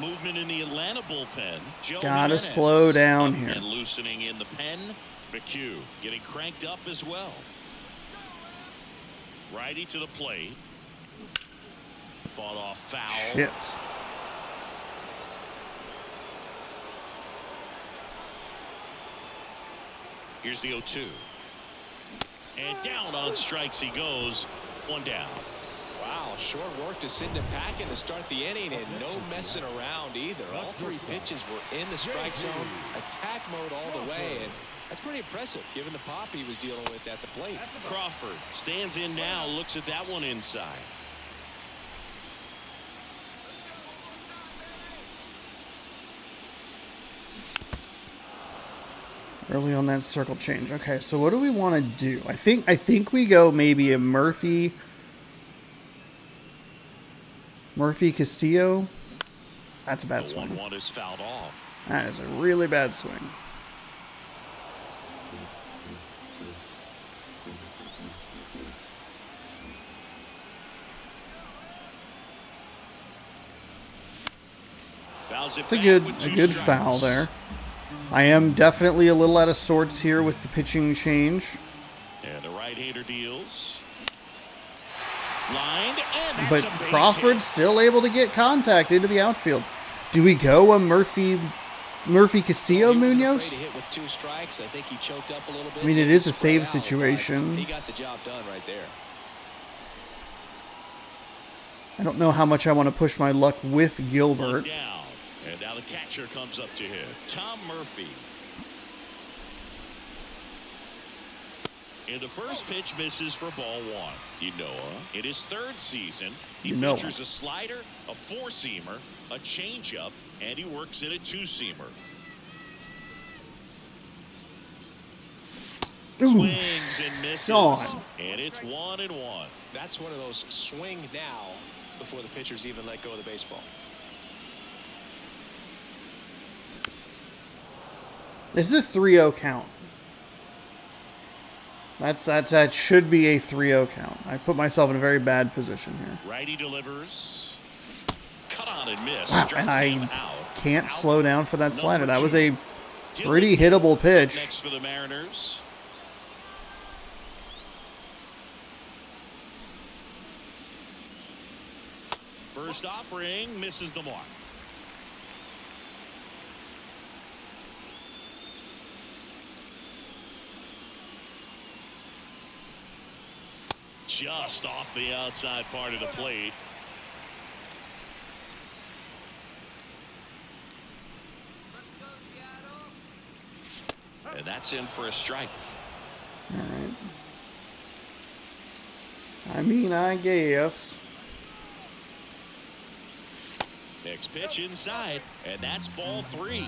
Movement in the Atlanta bullpen. Gotta slow down here. And loosening in the pen. McHugh getting cranked up as well. Righty to the plate. Fought off foul. Shit. Here's the 0-2. And down on strikes he goes. 1 down. Wow, short work to send him packing to start the inning, and no messing around either. All 3 pitches were in the strike zone, attack mode all the way, and that's pretty impressive given the pop he was dealing with at the plate. Crawford stands in now, looks at that one inside. Early on that circle change. Okay, so what do we want to do? I think we go maybe a Murphy Castillo. That's a bad swing. 1-1 is fouled off. That is a really bad swing. It's a good foul there. I am definitely a little out of sorts here with the pitching change. And the right-hander deals. Lined, and but Crawford's still able to get contact into the outfield. Do we go a Murphy Castillo Munoz? I mean, it is a save situation. He got the job done right there. I don't know how much I want to push my luck with Gilbert. And now the catcher comes up to him. Tom Murphy. And the first pitch misses for ball 1. Ynoa, in his 3rd season, he features a slider, a 4-seamer, a changeup, and he works in a 2-seamer. Swings and misses. And it's 1-1. That's one of those swing now before the pitchers even let go of the baseball. This is a 3-0 count. That should be a 3-0 count. I put myself in a very bad position here. Righty delivers. Cut on and miss. Wow, and I can't slow down for that slider. That was a pretty hittable pitch. Next for the Mariners. First offering misses the mark. Just off the outside part of the plate. And that's in for a strike. All right. I mean, I guess. Next pitch inside, and that's ball 3.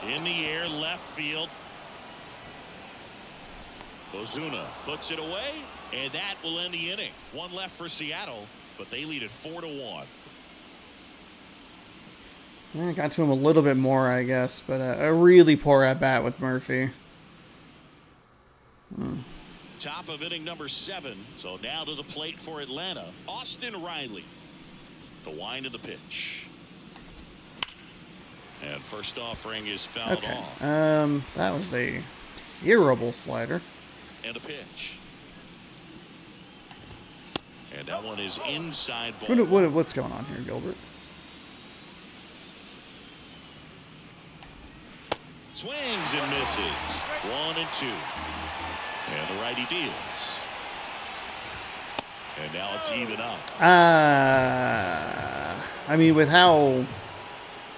In the air, left field. Ozuna puts it away, and that will end the inning. 1 left for Seattle, but they lead it 4-1. I got to him a little bit more, I guess, but a really poor at-bat with Murphy. Top of inning number 7. So now to the plate for Atlanta. Austin Riley. The wind of the pitch. And first offering is fouled off. That was a terrible slider. And a pitch. And that one is inside ball. What's going on here, Gilbert? Swings and misses. 1-2. And the righty deals. And now it's even up. I mean, with how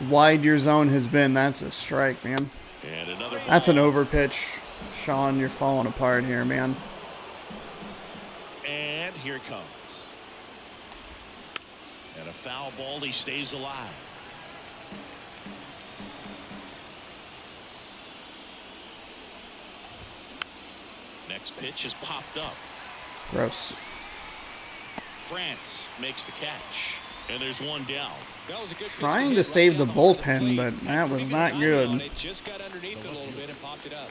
wide your zone has been, that's a strike, man. And another ball. That's an over pitch. Sean, you're falling apart here, man. And here it comes. And a foul ball. He stays alive. Next pitch is popped up. Gross. France makes the catch. And there's one down. That was a good Trying to save the bullpen, but that was not good. It just got underneath it a little bit and popped it up.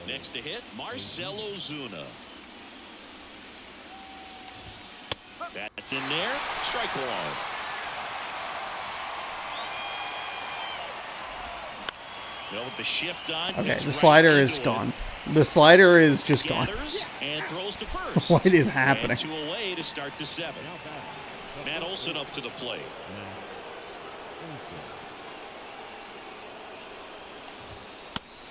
Next to hit, Marcell Ozuna. That's in there. Strike one. Well, with the shift on. Okay, the slider is gone. The slider is just gone. And throws to first. What is happening? And 2 away to start the 7th. Matt Olson up to the plate.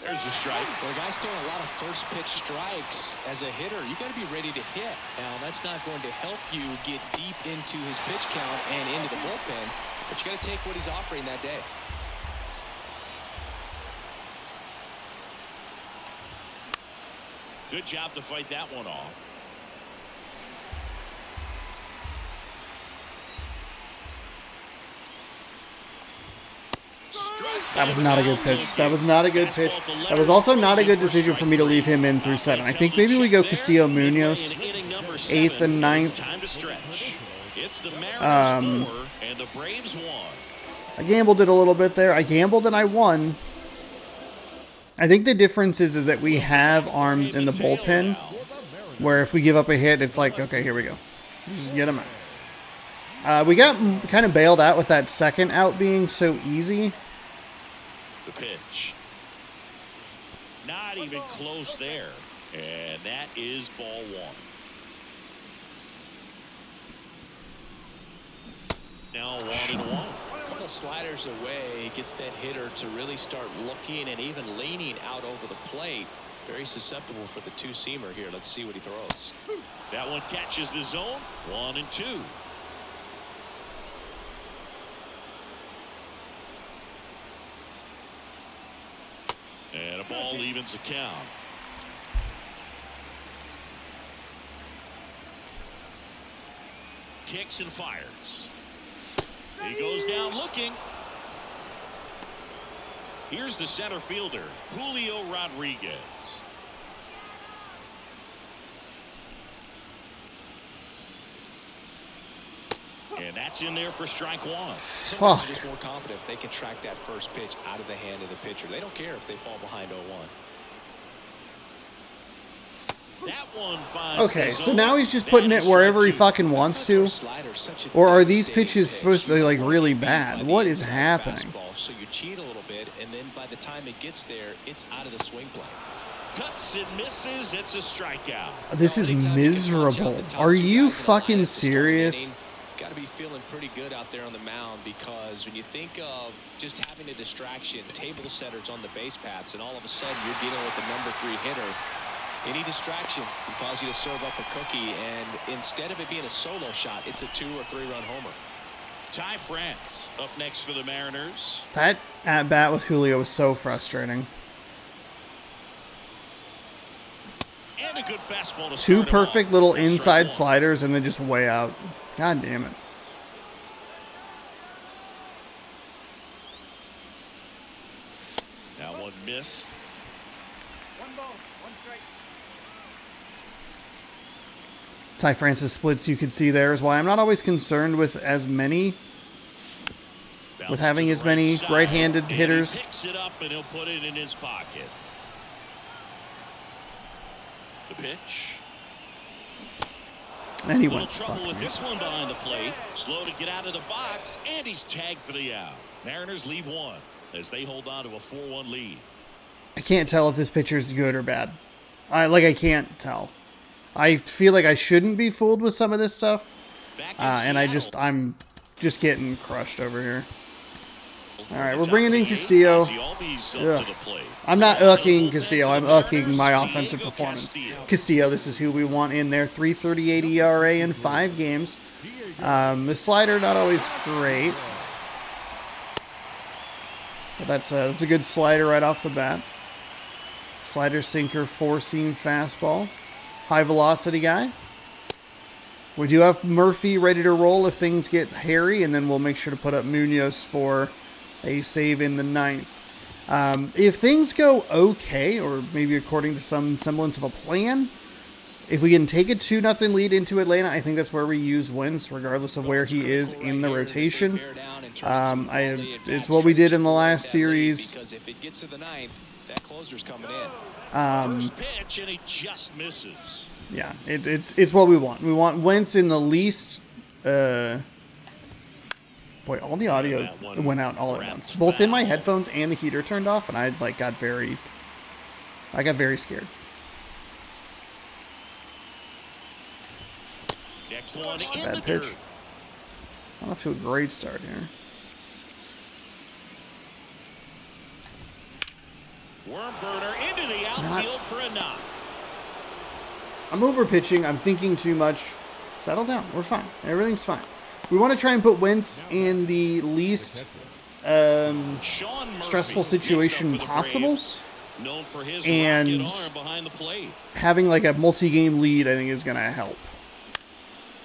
There's the strike. Well, the guy's throwing a lot of first pitch strikes as a hitter. You got to be ready to hit. Now, that's not going to help you get deep into his pitch count and into the bullpen, but you got to take what he's offering that day. Good job to fight that one off. That was not a good pitch. That was not a good pitch. That was also not a good decision for me to leave him in through 7. I think maybe we go Castillo Munoz, 8th and 9th. I gambled it a little bit there. I gambled and I won. I think the difference is that we have arms in the bullpen, where if we give up a hit, it's like, okay, here we go. Just get him out. We got kind of bailed out with that second out being so easy. The pitch. Not even close there. And that is ball 1. Now 1-1. A couple sliders away gets that hitter to really start looking and even leaning out over the plate. Very susceptible for the 2-seamer here. Let's see what he throws. That one catches the zone. 1-2. And a ball evens the count. Kicks and fires. He goes down looking. Here's the center fielder, Julio Rodriguez. And that's in there for strike 1. Someone's just more confident if they can track that first pitch out of the hand of the pitcher. They don't care if they fall behind 0-1. That one finds Okay, so now he's just putting it wherever he fucking wants to. Or are these pitches supposed to be like really bad? What is happening? So you cheat a little bit, and then by the time it gets there, it's out of the swing plane. Cuts and misses. It's a strikeout. This is miserable. Are you fucking serious? Got to be feeling pretty good out there on the mound, because when you think of just having a distraction, table setters on the base paths, and all of a sudden you're dealing with the number 3 hitter, any distraction can cause you to serve up a cookie, and instead of it being a solo shot, it's a 2 or 3 run homer. Ty France up next for the Mariners. That at bat with Julio was so frustrating. And a good fastball to 2 start him perfect off. little That's inside strike 1. sliders and then just way out. God damn it. Now one missed. 1 ball, 1 strike. Ty Francis splits you could see there is why I'm not always concerned with as many, Bounce with having to as the many right side, right-handed and hitters. He picks it up and he'll put it in his pocket. The pitch. And he Little went trouble fuck with me. this one behind the plate. Slow to get out of the box, and he's tagged for the out. Mariners leave 1 as they hold on to a 4-1 lead. I can't tell if this pitcher's good or bad. I can't tell. I feel like I shouldn't be fooled with some of this stuff. Back in And Seattle. I'm just getting crushed over here. All right, we're bringing in Castillo. Ugh. I'm not ucking Castillo. I'm ucking my offensive performance. Castillo, this is who we want in there. 3.38 ERA in 5 games. The slider, not always great. But that's a good slider right off the bat. Slider, sinker, four-seam fastball. High velocity guy. We do have Murphy ready to roll if things get hairy, and then we'll make sure to put up Munoz for a save in the ninth. If things go okay, or maybe according to some semblance of a plan, if we can take a 2-0 lead into Atlanta, I think that's where we use Wentz, regardless of where he is in the rotation. It's what we did in the last series. Because if it gets to the ninth, that closer's coming in. First pitch, and he just misses. Yeah, it's what we want. We want Wentz in the least. Boy, all the audio went out all at once, both in my headphones and the heater turned off, and I got very scared. Next one in Bad the pitch. dirt. I'm off to a great start here. Worm burner into the outfield for a knock. I'm over pitching. I'm thinking too much. Settle down. We're fine. Everything's fine. We want to try and put Wentz in the least stressful situation possible. Known for his and rocket arm behind the plate. Having like a multi-game lead, I think, is going to help.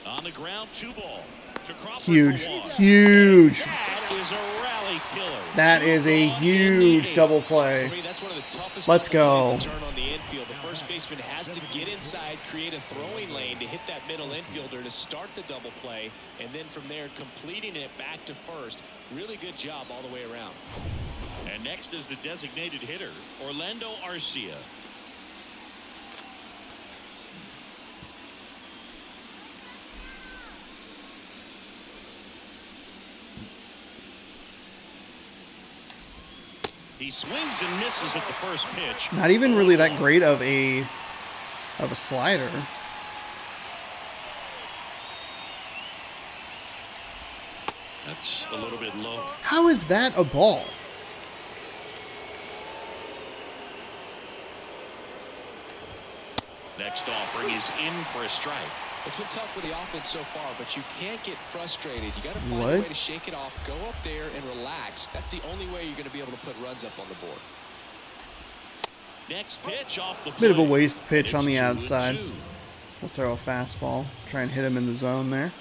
On the ground, 2-ball. To Crawford Huge, for one. huge. That is a rally killer. That is a huge double play. For me, that's one of the toughest Let's go. plays to turn on the infield. The first baseman has to get inside, create a throwing lane to hit that middle infielder to start the double play, and then from there completing it back to first. Really good job all the way around. And next is the designated hitter, Orlando Arcia. He swings and misses at the first pitch. Not even really that great of a slider. That's a little bit low. How is that a ball? Next offering is in for a strike. It's been tough with the offense so far, but you can't get frustrated. You got to find What? a way to shake it off, go up there and relax. That's the only way you're going to be able to put runs up on the board. Next pitch off the plate. Bit of a waste pitch on the It's 2-2. outside. We'll throw a fastball. Try and hit him in the zone there.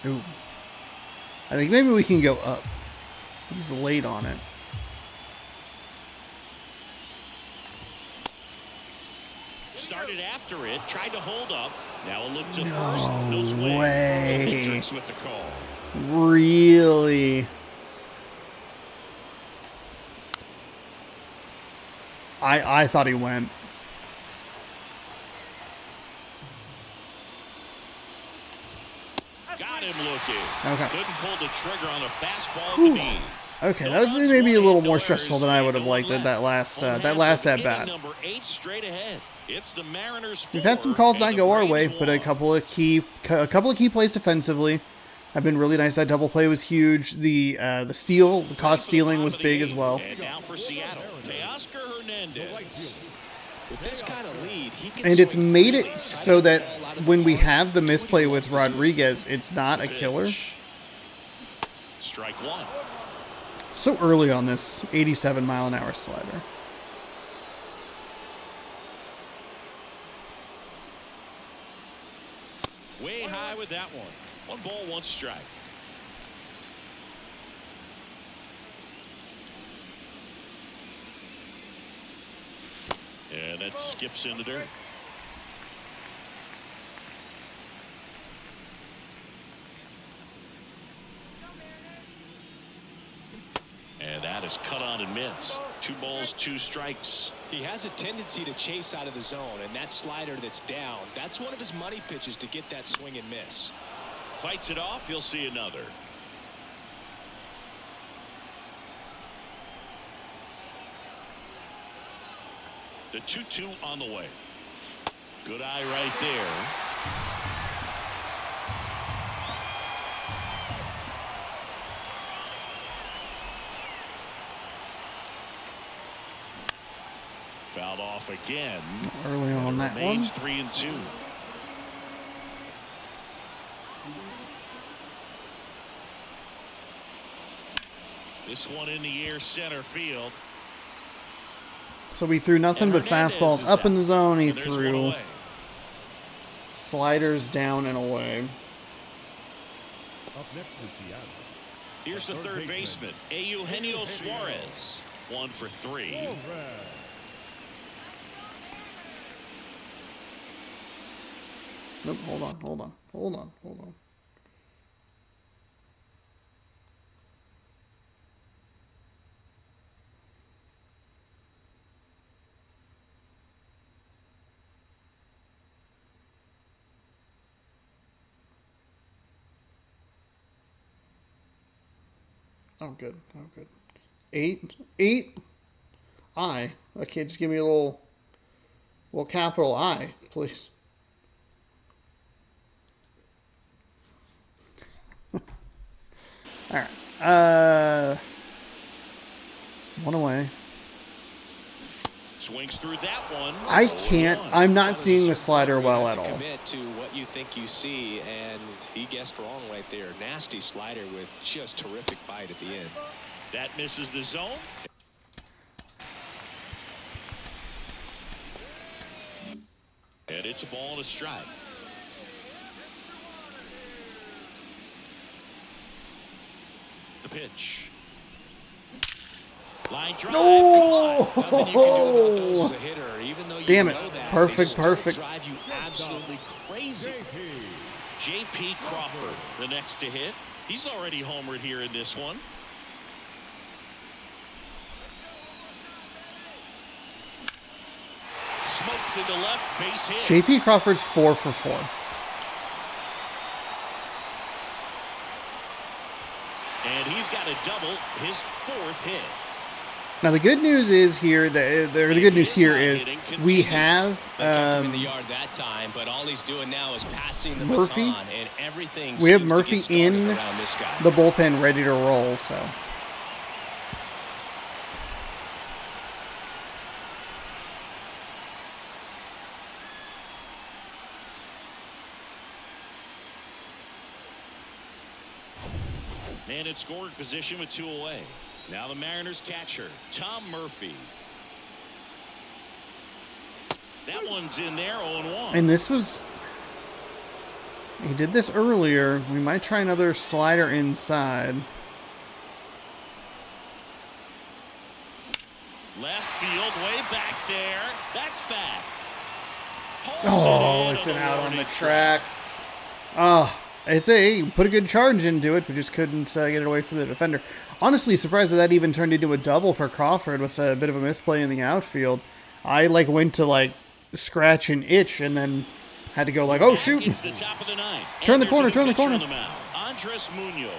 Ooh. I think maybe we can go up. He's late on it. Started after it, tried to hold up. Now a look to first. No swing. way. Hendricks with the call. Really? I thought he went. Got him looking. Okay. Couldn't pull the trigger on a fastball at the knees. Okay, No that was runs, maybe a one little hit, more no stressful errors, than I would and have no liked one at that left. last at Inning bat. number 8 straight ahead. It's the Mariners. We've had some 4 calls and not the go our Braves way, but a 1. couple of key plays defensively have been really nice. That double play was huge. The steal, the caught stealing was big as well. And now for Seattle, Teoscar Hernandez. With this kind of lead, he can And it's swing made freely, it so cutting the that ball out of the when we park. have the misplay Nobody with wants to do it. Rodriguez, it's not a killer. Pitch. Strike one. So early on this 87-mile-an-hour slider. Way high with that one. 1 ball, 1 strike. And that skips into dirt. And that is cut on and missed. 2 balls, 2 strikes. He has a tendency to chase out of the zone, and that slider that's down, that's one of his money pitches to get that swing and miss. Fights it off. You'll see another. The 2-2 on the way. Good eye right there. Fouled off again. Early on that one. Remains 3-2. This one in the air, center field. So we threw nothing but fastballs up in the zone. He threw sliders down and away. Up next is Seattle. Here's the third baseman, Eugenio Suarez. 1 for 3. All right. Nope, hold on. Oh, good. 8 I. Okay, just give me a little capital I, please. All right. One away. Swings through that one. I can't. I'm not seeing the slider well at all. Commit to what you think you see, and he guessed wrong right there. Nasty slider with just terrific bite at the end. That misses the zone. And it's a ball and a strike. The pitch. Line drive. No! Nothing you can do about those as a hitter, even though you Damn it. know that, Perfect, they still perfect. drive you absolutely crazy. J.P. Crawford, the next to hit. He's already homered here in this one. Smoked to the left, base hit. J.P. Crawford's 4 for 4. And he's got a double, his 4th hit. Now the good news is here that the good news here is we have In the yard that time, but all he's doing now is passing the Murphy. baton, and everything We have seems to Murphy get started in around this guy. the bullpen ready to roll. So Man in scoring position with 2 away. Now the Mariners catcher, Tom Murphy. That one's in there, 0-1. and this was he did this earlier. We might try another slider inside. Left field, way back there. That's back. Oh, it's an out on the track. It's put a good charge into it, but just couldn't get it away from the defender. Honestly, surprised that even turned into a double for Crawford with a bit of a misplay in the outfield. I went to scratch and itch, and then had to go oh shoot! It's the top of the 9th. Turn the And corner, there's a turn the pitcher corner. on the mound, Andres Munoz.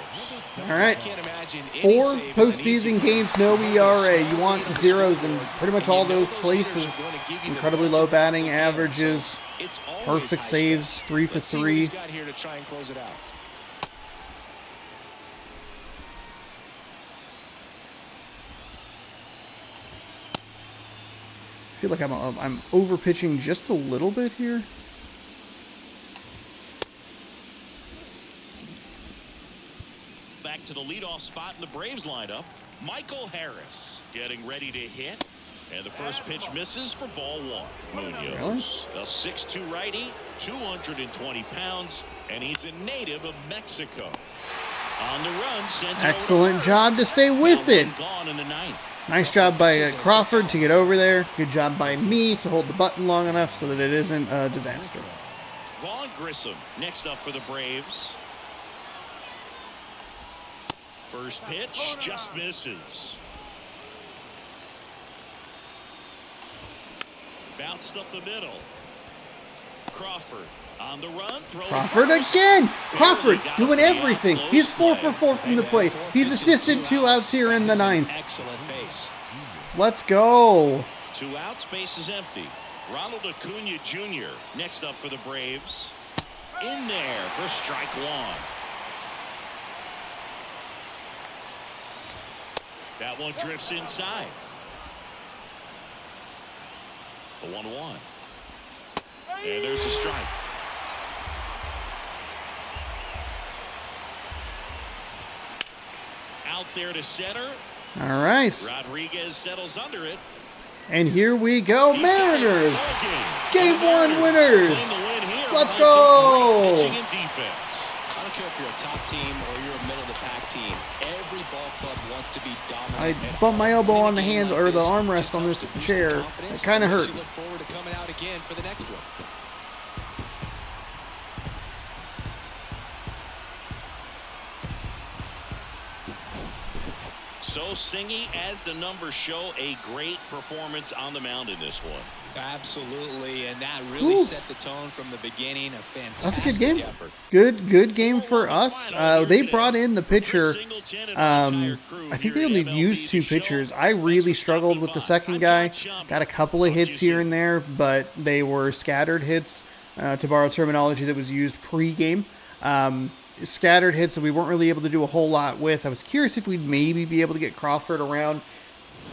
All right, Can't imagine 4 any save as an easy postseason games, no ERA. You want zeros in pretty much all those places. Incredibly low batting averages. It's always Perfect high saves, stakes. 3 for Let's see what 3. he's got here to try and close it out. I feel like I'm over pitching just a little bit here. Back to the leadoff spot in the Braves lineup. Michael Harris getting ready to hit. And the first pitch misses for ball 1. Munoz, a 6'2 righty, 220 pounds, and he's a native of Mexico. On the run, sent it Excellent over to job first. to stay with Now it. one gone in the 9th. Nice job by Crawford to get over there. Good job by me to hold the button long enough so that it isn't a disaster. Vaughn Grissom next up for the Braves. First pitch just misses. Bounced up the middle. Crawford on the run. Crawford again. Crawford doing everything. He's 4 for 4 from the plate. He's assisted 2 outs here in the 9th. Excellent base. Let's go. 2 outs, base is empty. Ronald Acuna Jr. next up for the Braves. In there for strike 1. That one drifts inside. The 1-1. And there's a strike. there to center. All right. Rodriguez settles under it. And here we go, He's got it. Mariners. Ball Game one Mariners winners. claim the win here Let's by some great go. pitching and defense. I don't care if you're a top team or you're a middle-of-the-pack team. Every ball club wants to be dominant. I at bumped my home. elbow on the Winning a game hand like or the this armrest just on helps this to boost chair. your confidence It kind of and makes hurt. you look forward to coming out again for the next one. So Singy, as the numbers show, a great performance on the mound in this one. Absolutely, and that really Ooh. set the tone from the beginning. A fantastic That's a good game. effort. Good game for us. They brought in the pitcher. I think they only used 2 pitchers. I really struggled with the second guy. Got a couple of hits here and there, but they were scattered hits, to borrow terminology that was used pre-game. Scattered hits that we weren't really able to do a whole lot with. I was curious if we'd maybe be able to get Crawford around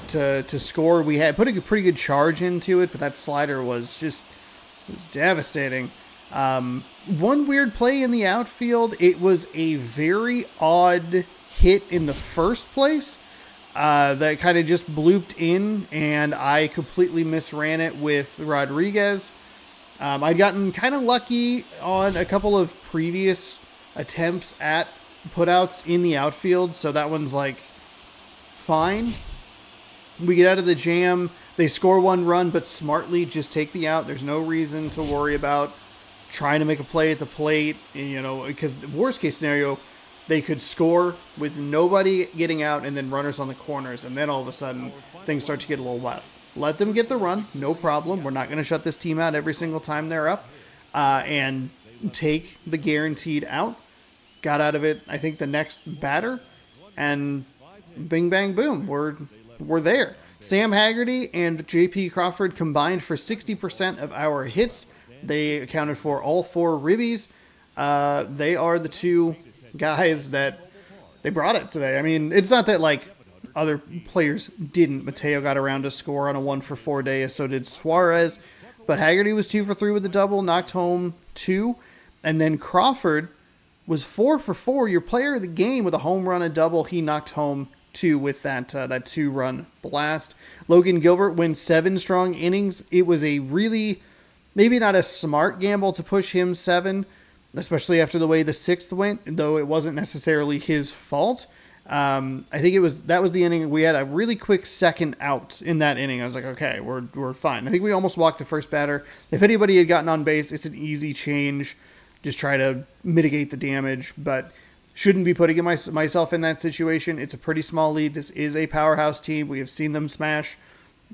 to score. We had put a pretty good charge into it, but that slider was devastating. One weird play in the outfield. It was a very odd hit in the first place that kind of just blooped in, and I completely misran it with Rodriguez. I'd gotten kind of lucky on a couple of previous attempts at putouts in the outfield, so that one's like fine. We get out of the jam. They score 1 run, but smartly just take the out. There's no reason to worry about trying to make a play at the plate, because the worst case scenario, they could score with nobody getting out and then runners on the corners, and then all of a sudden things start to get a little wild. Let them get the run, no problem. We're not going to shut this team out every single time they're up, and take the guaranteed out. Got out of it, I think, the next batter, and bing, bang, boom, we're there. Sam Haggerty and J.P. Crawford combined for 60% of our hits. They accounted for all 4 ribbies. They are the 2 guys that they brought it today. I mean, it's not that like other players didn't. Mateo got around to score on a 1-for-4 day, so did Suarez. But Haggerty was 2 for 3 with a double, knocked home 2. And then Crawford was 4 for 4, your player of the game, with a home run, a double. He knocked home 2 with that 2-run blast. Logan Gilbert wins 7 strong innings. It was a really, maybe not a smart gamble to push him 7, especially after the way the 6th went, though it wasn't necessarily his fault. I think that was the inning. We had a really quick second out in that inning. I was like, okay, we're fine. I think we almost walked the first batter. If anybody had gotten on base, it's an easy change. Just try to mitigate the damage, but shouldn't be putting myself in that situation. It's a pretty small lead. This is a powerhouse team. We have seen them smash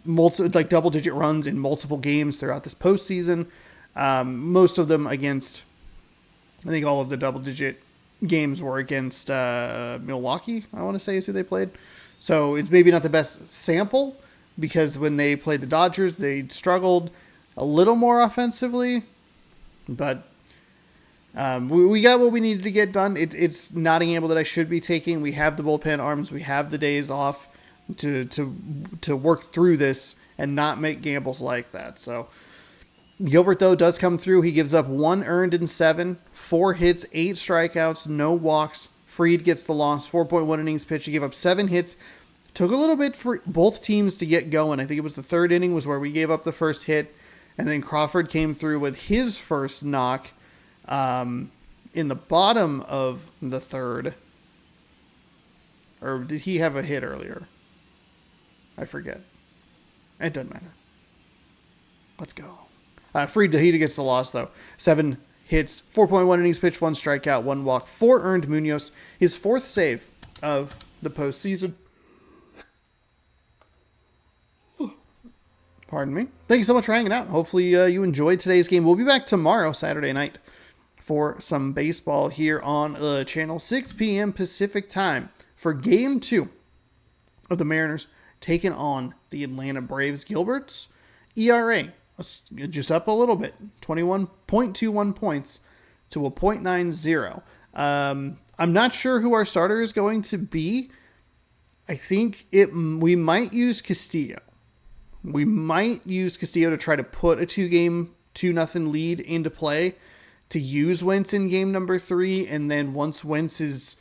double-digit runs in multiple games throughout this postseason. Most of them against, I think all of the double-digit games were against Milwaukee, I want to say is who they played. So it's maybe not the best sample, because when they played the Dodgers, they struggled a little more offensively, but we got what we needed to get done. It's not a gamble that I should be taking. We have the bullpen arms. We have the days off to work through this and not make gambles like that. So Gilbert, though, does come through. He gives up 1 earned in 7, 4 hits, 8 strikeouts, no walks. Fried gets the loss, 4.1 innings pitched. He gave up 7 hits. Took a little bit for both teams to get going. I think it was the 3rd inning was where we gave up the first hit, and then Crawford came through with his first knock in the bottom of the 3rd. Or did he have a hit earlier? I forget. It doesn't matter. Let's go. Fried gets the loss, though. 7 hits, 4.1 innings pitched, 1 strikeout, 1 walk, 4 earned. Munoz, his 4th save of the postseason. Pardon me. Thank you so much for hanging out. Hopefully you enjoyed today's game. We'll be back tomorrow, Saturday night, for some baseball here on the channel, 6 p.m. Pacific time, for Game 2 of the Mariners taking on the Atlanta Braves. Gilbert's ERA just up a little bit, 21.21 points to a .90. I'm not sure who our starter is going to be. I think we might use Castillo. We might use Castillo to try to put a 2-0 lead into play, to use Wentz in game number 3, and then once Wentz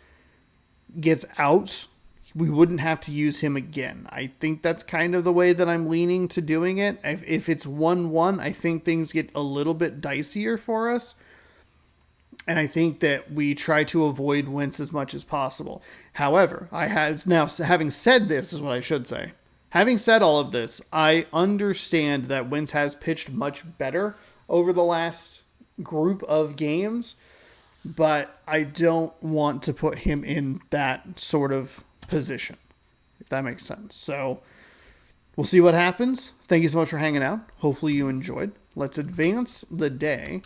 gets out, we wouldn't have to use him again. I think that's kind of the way that I'm leaning to doing it. If it's 1-1, I think things get a little bit dicier for us. And I think that we try to avoid Wentz as much as possible. However, having said this is what I should say. Having said all of this, I understand that Wentz has pitched much better over the last group of games, but I don't want to put him in that sort of position, if that makes sense. So we'll see what happens. Thank you so much for hanging out. Hopefully you enjoyed. Let's advance the day,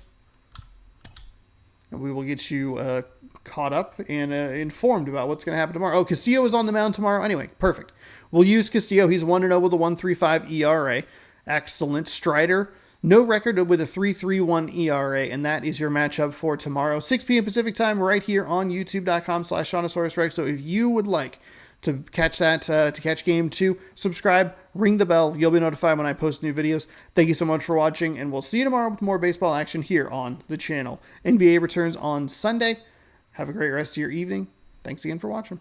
and we will get you caught up and informed about what's going to happen tomorrow. Oh, Castillo is on the mound tomorrow. Anyway, perfect. We'll use Castillo. He's 1-0 with a 1.35 ERA. Excellent. Strider, no record with a 3.31 ERA, and that is your matchup for tomorrow, 6 p.m. Pacific time, right here on youtube.com/ShaunosaurusRex. So if you would like to catch that, to catch game 2, subscribe, ring the bell. You'll be notified when I post new videos. Thank you so much for watching, and we'll see you tomorrow with more baseball action here on the channel. NBA returns on Sunday. Have a great rest of your evening. Thanks again for watching.